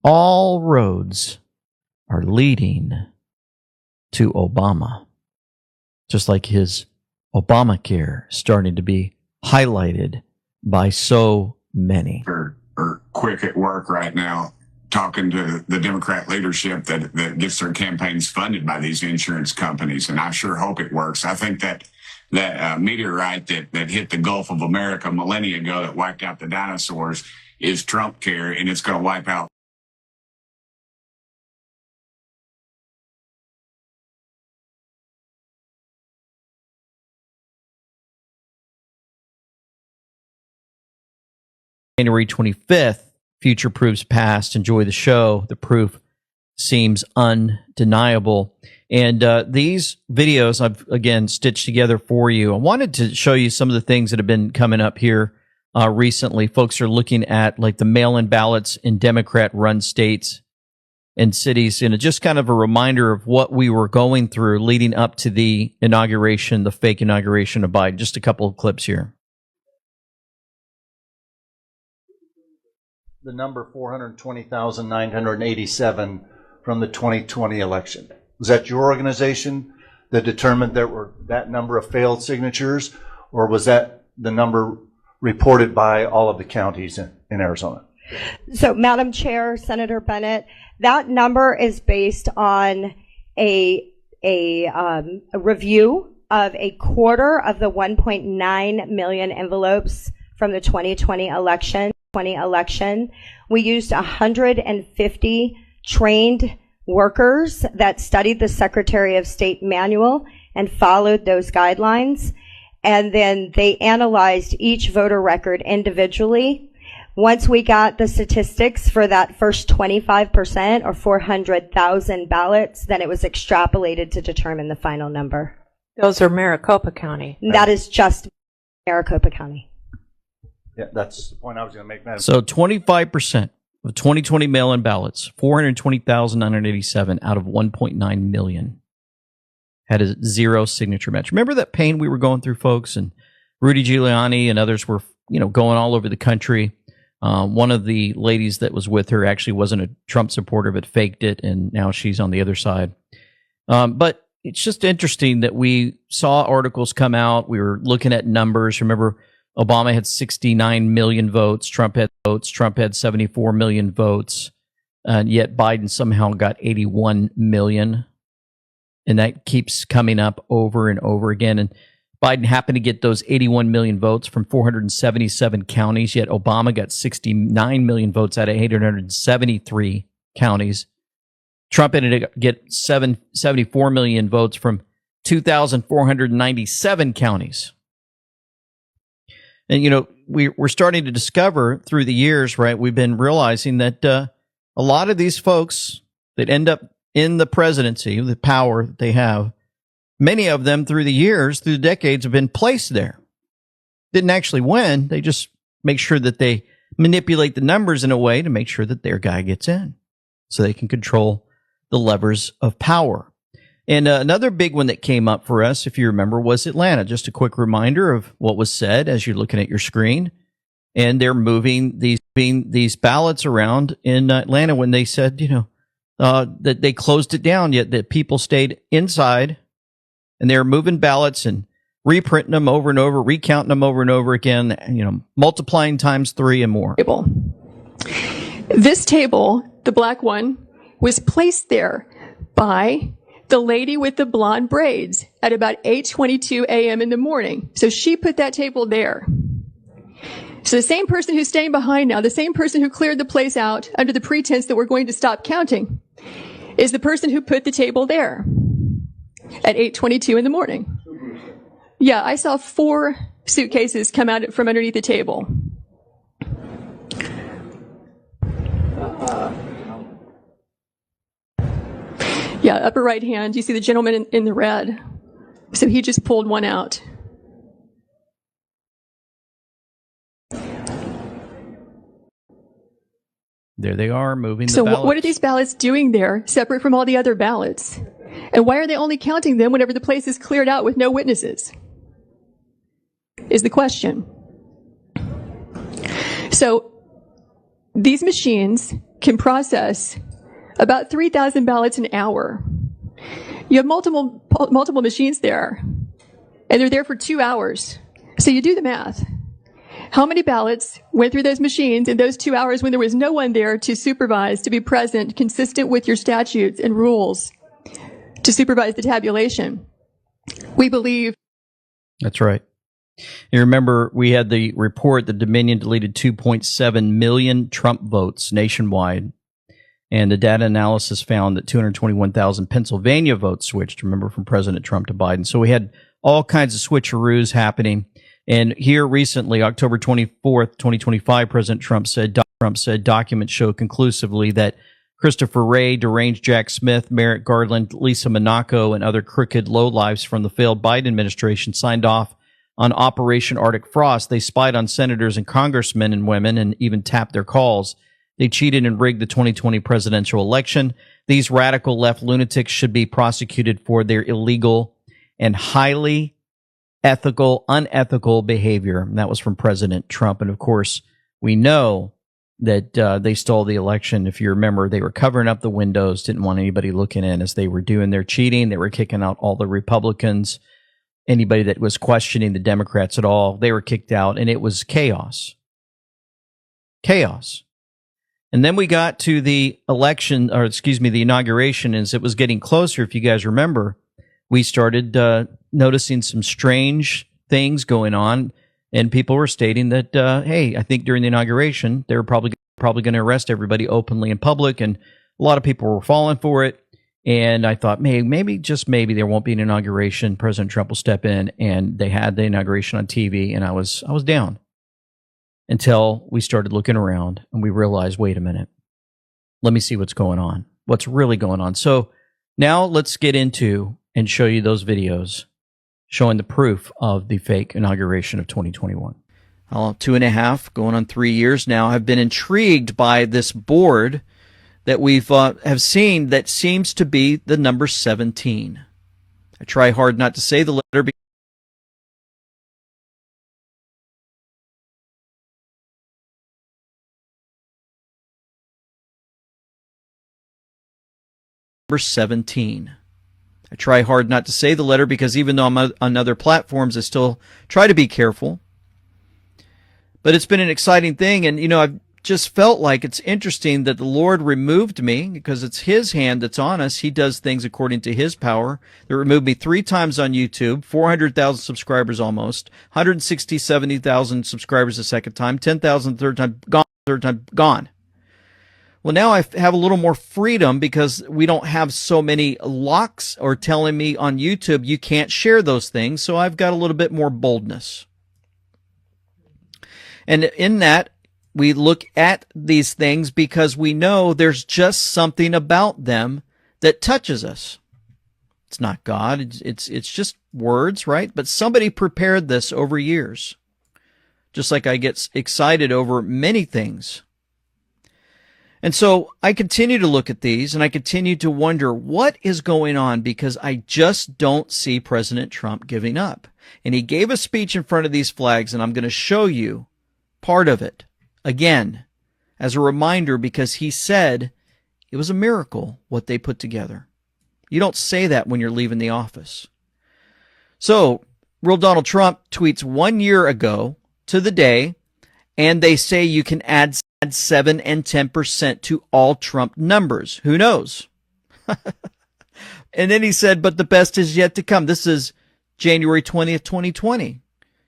All roads are leading to Obama. Just like his Obamacare starting to be highlighted by so many. Are quick at work right now, talking to the Democrat leadership that gets their campaigns funded by these insurance companies, and I sure hope it works. I think that meteorite that hit the Gulf of America millennia ago that wiped out the dinosaurs is Trump care, and it's going to wipe out January 25th, future proofs past. Enjoy the show. The proof seems undeniable. And these videos I've, again, stitched together for you. I wanted to show you some of the things that have been coming up here recently. Folks are looking at like the mail-in ballots in Democrat-run states and cities. And just kind of a reminder of what we were going through leading up to the inauguration, the fake inauguration of Biden. Just a couple of clips here. The number 420,987 from the 2020 election. Was that your organization that determined there were that number of failed signatures, or was that the number reported by all of the counties in Arizona? So, Madam Chair, Senator Bennett, that number is based on a review of a quarter of the 1.9 million envelopes from the 2020 election. We used 150 trained workers that studied the Secretary of State manual and followed those guidelines. And then they analyzed each voter record individually. Once we got the statistics for that first 25% or 400,000 ballots, then it was extrapolated to determine the final number. Those are Maricopa County. That is just Maricopa County. Yeah, that's the point I was going to make, Madam. So 25% of 2020 mail-in ballots, 420,987 out of 1.9 million had a zero signature match. Remember that pain we were going through, folks? And Rudy Giuliani and others were, going all over the country. One of the ladies that was with her actually wasn't a Trump supporter, but faked it, and now she's on the other side. But it's just interesting that we saw articles come out. We were looking at numbers. Remember, Obama had 69 million votes. Trump had 74 million votes. And yet Biden somehow got 81 million. And that keeps coming up over and over again. And Biden happened to get those 81 million votes from 477 counties, yet Obama got 69 million votes out of 873 counties. Trump ended up get 74 million votes from 2,497 counties. And, we're starting to discover through the years, right, we've been realizing that a lot of these folks that end up in the presidency, the power that they have, many of them through the years, through the decades, have been placed there. Didn't actually win. They just make sure that they manipulate the numbers in a way to make sure that their guy gets in so they can control the levers of power. And another big one that came up for us, if you remember, was Atlanta. Just a quick reminder of what was said as you're looking at your screen. And they're moving these ballots around in Atlanta when they said, that they closed it down, yet that people stayed inside and they were moving ballots and reprinting them over and over, recounting them over and over again, multiplying times 3 and more. This table, the black one, was placed there by the lady with the blonde braids at about 8:22 a.m. in the morning. So she put that table there. So the same person who's staying behind now, the same person who cleared the place out under the pretense that we're going to stop counting, is the person who put the table there at 8:22 in the morning. Yeah, I saw 4 suitcases come out from underneath the table. Yeah, upper right hand, you see the gentleman in the red. So he just pulled one out. There they are, moving the So ballots. what are these ballots doing there, separate from all the other ballots? And why are they only counting them whenever the place is cleared out with no witnesses? Is the question. So these machines can process about 3,000 ballots an hour. You have multiple machines there, and they're there for 2 hours. So you do the math. How many ballots went through those machines in those 2 hours when there was no one there to supervise, to be present, consistent with your statutes and rules, to supervise the tabulation? We believe. That's right. You remember we had the report that Dominion deleted 2.7 million Trump votes nationwide. And the data analysis found that 221,000 Pennsylvania votes switched, remember, from President Trump to Biden. So we had all kinds of switcheroos happening. And here recently, October 24th, 2025, President Trump said documents show conclusively that Christopher Wray, deranged Jack Smith, Merrick Garland, Lisa Monaco, and other crooked lowlifes from the failed Biden administration signed off on Operation Arctic Frost. They spied on senators and congressmen and women and even tapped their calls. They cheated and rigged the 2020 presidential election. These radical left lunatics should be prosecuted for their illegal and highly unethical behavior. And that was from President Trump. And of course, we know that they stole the election. If you remember, they were covering up the windows, didn't want anybody looking in as they were doing their cheating. They were kicking out all the Republicans. Anybody that was questioning the Democrats at all, they were kicked out, and it was chaos. Chaos. And then we got to the election, or excuse me, the inauguration. As it was getting closer, if you guys remember, we started noticing some strange things going on, and people were stating that, hey, I think during the inauguration, they were probably going to arrest everybody openly in public, and a lot of people were falling for it. And I thought, maybe, just maybe, there won't be an inauguration. President Trump will step in, and they had the inauguration on TV, and I was down. Until we started looking around and we realized, wait a minute, let me see what's going on, what's really going on. So now let's get into and show you those videos showing the proof of the fake inauguration of 2021. 2.5, going on 3 years now, I've been intrigued by this board that we've have seen that seems to be the number 17. I try hard not to say the letter because number 17. I try hard not to say the letter because even though I'm on other platforms, I still try to be careful. But it's been an exciting thing, and I've just felt like it's interesting that the Lord removed me because it's His hand that's on us. He does things according to His power. They removed me 3 times on YouTube, 400,000 subscribers almost, 70,000 subscribers the second time, 10,000 third time gone. Well, now I have a little more freedom because we don't have so many locks or telling me on YouTube you can't share those things. So I've got a little bit more boldness. And in that, we look at these things because we know there's just something about them that touches us. It's not God. It's just words, right? But somebody prepared this over years. Just like I get excited over many things. And so I continue to look at these and I continue to wonder what is going on because I just don't see President Trump giving up. And he gave a speech in front of these flags, and I'm going to show you part of it again as a reminder because he said it was a miracle what they put together. You don't say that when you're leaving the office. So, real Donald Trump tweets 1 year ago to the day, and they say you can add 7 and 10% to all Trump numbers. Who knows? And then he said, but the best is yet to come. This is January 20th, 2020.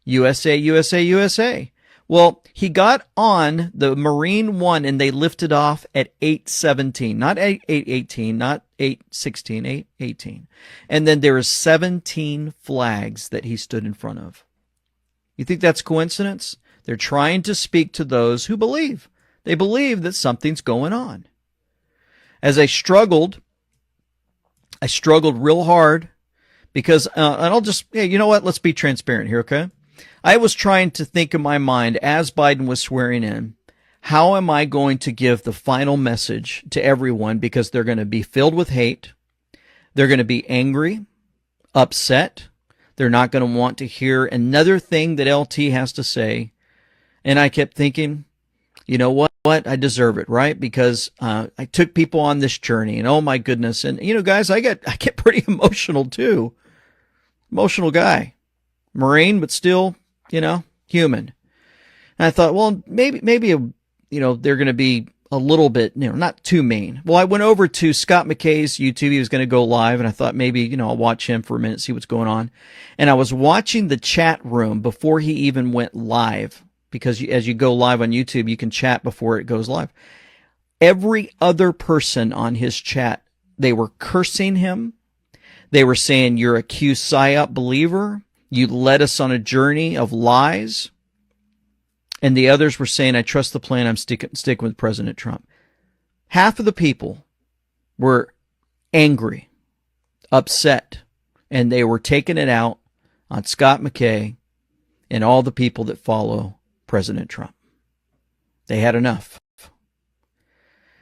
USA, USA, USA. Well, he got on the Marine One and they lifted off at 8:17, not 8:18, not 8:16, 8:18. And then there are 17 flags that he stood in front of. You think that's coincidence? They're trying to speak to those who believe. They believe that something's going on. As I struggled real hard because, and I'll just, hey, you know what? Let's be transparent here, okay? I was trying to think in my mind as Biden was swearing in, how am I going to give the final message to everyone because they're going to be filled with hate. They're going to be angry, upset. They're not going to want to hear another thing that LT has to say. And I kept thinking, you know what? I deserve it, right? Because I took people on this journey, and oh my goodness, and guys, I get pretty emotional too. Emotional guy, Marine, but still, human. And I thought, well, maybe they're going to be a little bit, not too mean. Well, I went over to Scott McKay's YouTube. He was going to go live, and I thought maybe, I'll watch him for a minute, see what's going on. And I was watching the chat room before he even went live, because as you go live on YouTube, you can chat before it goes live. Every other person on his chat, they were cursing him. They were saying, you're a Q-psyop believer. You led us on a journey of lies. And the others were saying, I trust the plan. I'm sticking with President Trump. Half of the people were angry, upset, and they were taking it out on Scott McKay and all the people that follow President Trump. They had enough.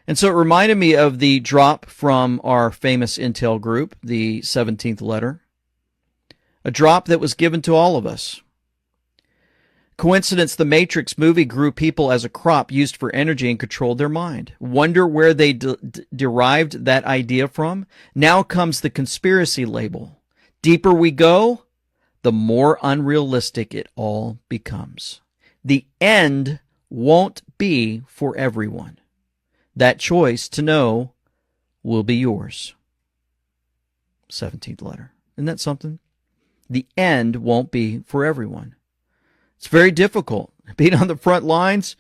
And so it reminded me of the drop from our famous intel group, the 17th letter, a drop that was given to all of us. Coincidence, the Matrix movie grew people as a crop used for energy and controlled their mind. Wonder where they derived that idea from? Now comes the conspiracy label. Deeper we go, the more unrealistic it all becomes. The end won't be for everyone. That choice to know will be yours. 17th letter. Isn't that something? The end won't be for everyone. It's very difficult being on the front lines,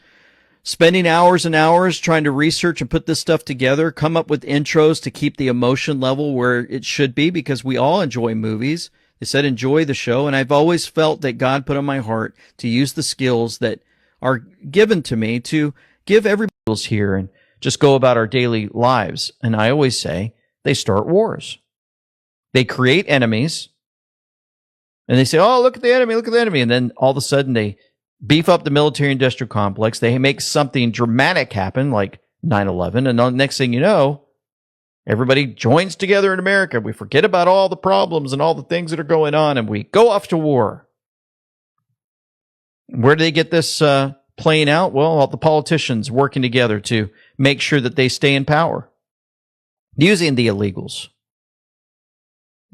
spending hours and hours trying to research and put this stuff together, come up with intros to keep the emotion level where it should be, because we all enjoy movies. They said enjoy the show, and I've always felt that God put on my heart to use the skills that are given to me to give everybody here and just go about our daily lives. And I always say they start wars. They create enemies. And they say, oh, look at the enemy, look at the enemy. And then all of a sudden they beef up the military-industrial complex. They make something dramatic happen, like 9/11. And the next thing you know, everybody joins together in America. We forget about all the problems and all the things that are going on, and we go off to war. Where do they get this playing out? Well, all the politicians working together to make sure that they stay in power, using the illegals.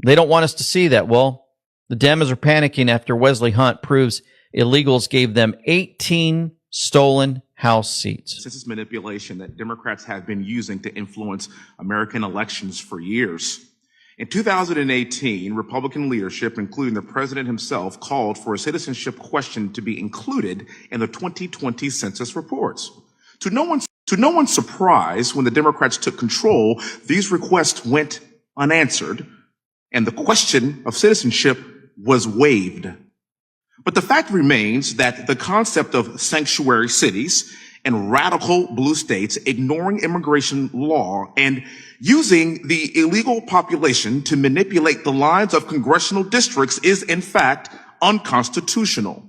They don't want us to see that. Well, the Dems are panicking after Wesley Hunt proves illegals gave them 18 stolen House seats. Census manipulation that Democrats have been using to influence American elections for years. In 2018, Republican leadership, including the president himself, called for a citizenship question to be included in the 2020 census reports. To no one's surprise, when the Democrats took control, these requests went unanswered, and the question of citizenship was waived. But the fact remains that the concept of sanctuary cities and radical blue states ignoring immigration law and using the illegal population to manipulate the lines of congressional districts is in fact unconstitutional.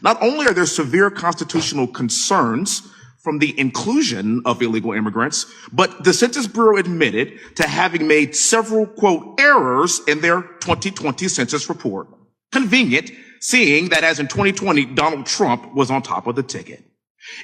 Not only are there severe constitutional concerns from the inclusion of illegal immigrants, but the Census Bureau admitted to having made several, quote, errors in their 2020 census report. Convenient, seeing that as in 2020, Donald Trump was on top of the ticket.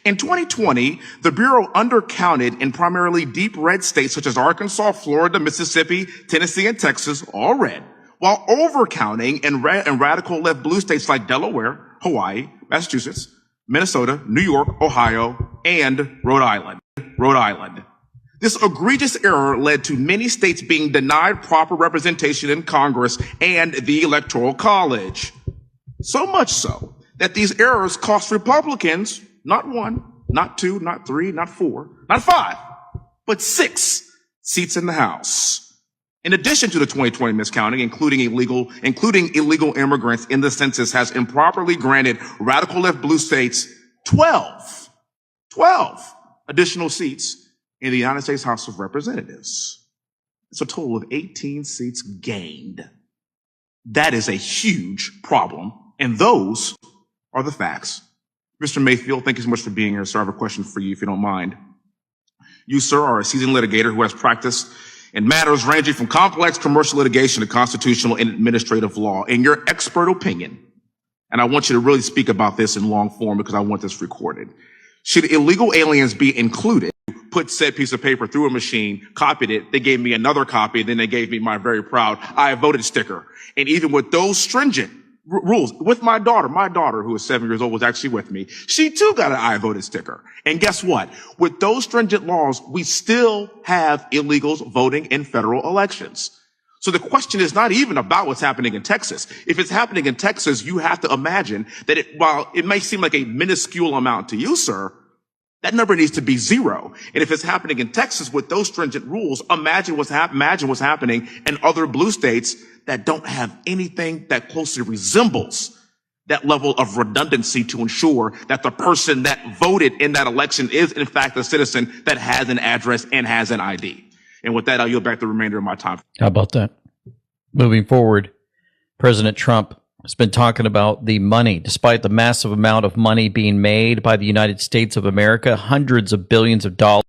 In 2020, the Bureau undercounted in primarily deep red states such as Arkansas, Florida, Mississippi, Tennessee, and Texas, all red, while overcounting in radical left blue states like Delaware, Hawaii, Massachusetts, Minnesota, New York, Ohio, and Rhode Island. This egregious error led to many states being denied proper representation in Congress and the Electoral College. So much so that these errors cost Republicans not one, not two, not three, not four, not five, but 6 seats in the House. In addition to the 2020 miscounting, including illegal immigrants in the census has improperly granted radical left blue states 12 additional seats in the United States House of Representatives. It's a total of 18 seats gained. That is a huge problem, and those are the facts. Mr. Mayfield, thank you so much for being here, sir. I have a question for you, if you don't mind. You, sir, are a seasoned litigator who has practiced in matters ranging from complex commercial litigation to constitutional and administrative law. In your expert opinion, and I want you to really speak about this in long form because I want this recorded, should illegal aliens be included? Put said piece of paper through a machine, copied it, they gave me another copy, then they gave me my very proud I voted sticker. And even with those stringent rules with my daughter, who is 7 years old, was actually with me. She too got an I voted sticker. And guess what? With those stringent laws, we still have illegals voting in federal elections. So the question is not even about what's happening in Texas. If it's happening in Texas, you have to imagine that while it may seem like a minuscule amount to you, sir, that number needs to be 0. And if it's happening in Texas with those stringent rules, imagine what's happening in other blue states that don't have anything that closely resembles that level of redundancy to ensure that the person that voted in that election is in fact a citizen that has an address and has an ID. And with that, I'll yield back the remainder of my time. How about that? Moving forward, President Trump has been talking about the money, despite the massive amount of money being made by the United States of America, hundreds of billions of dollars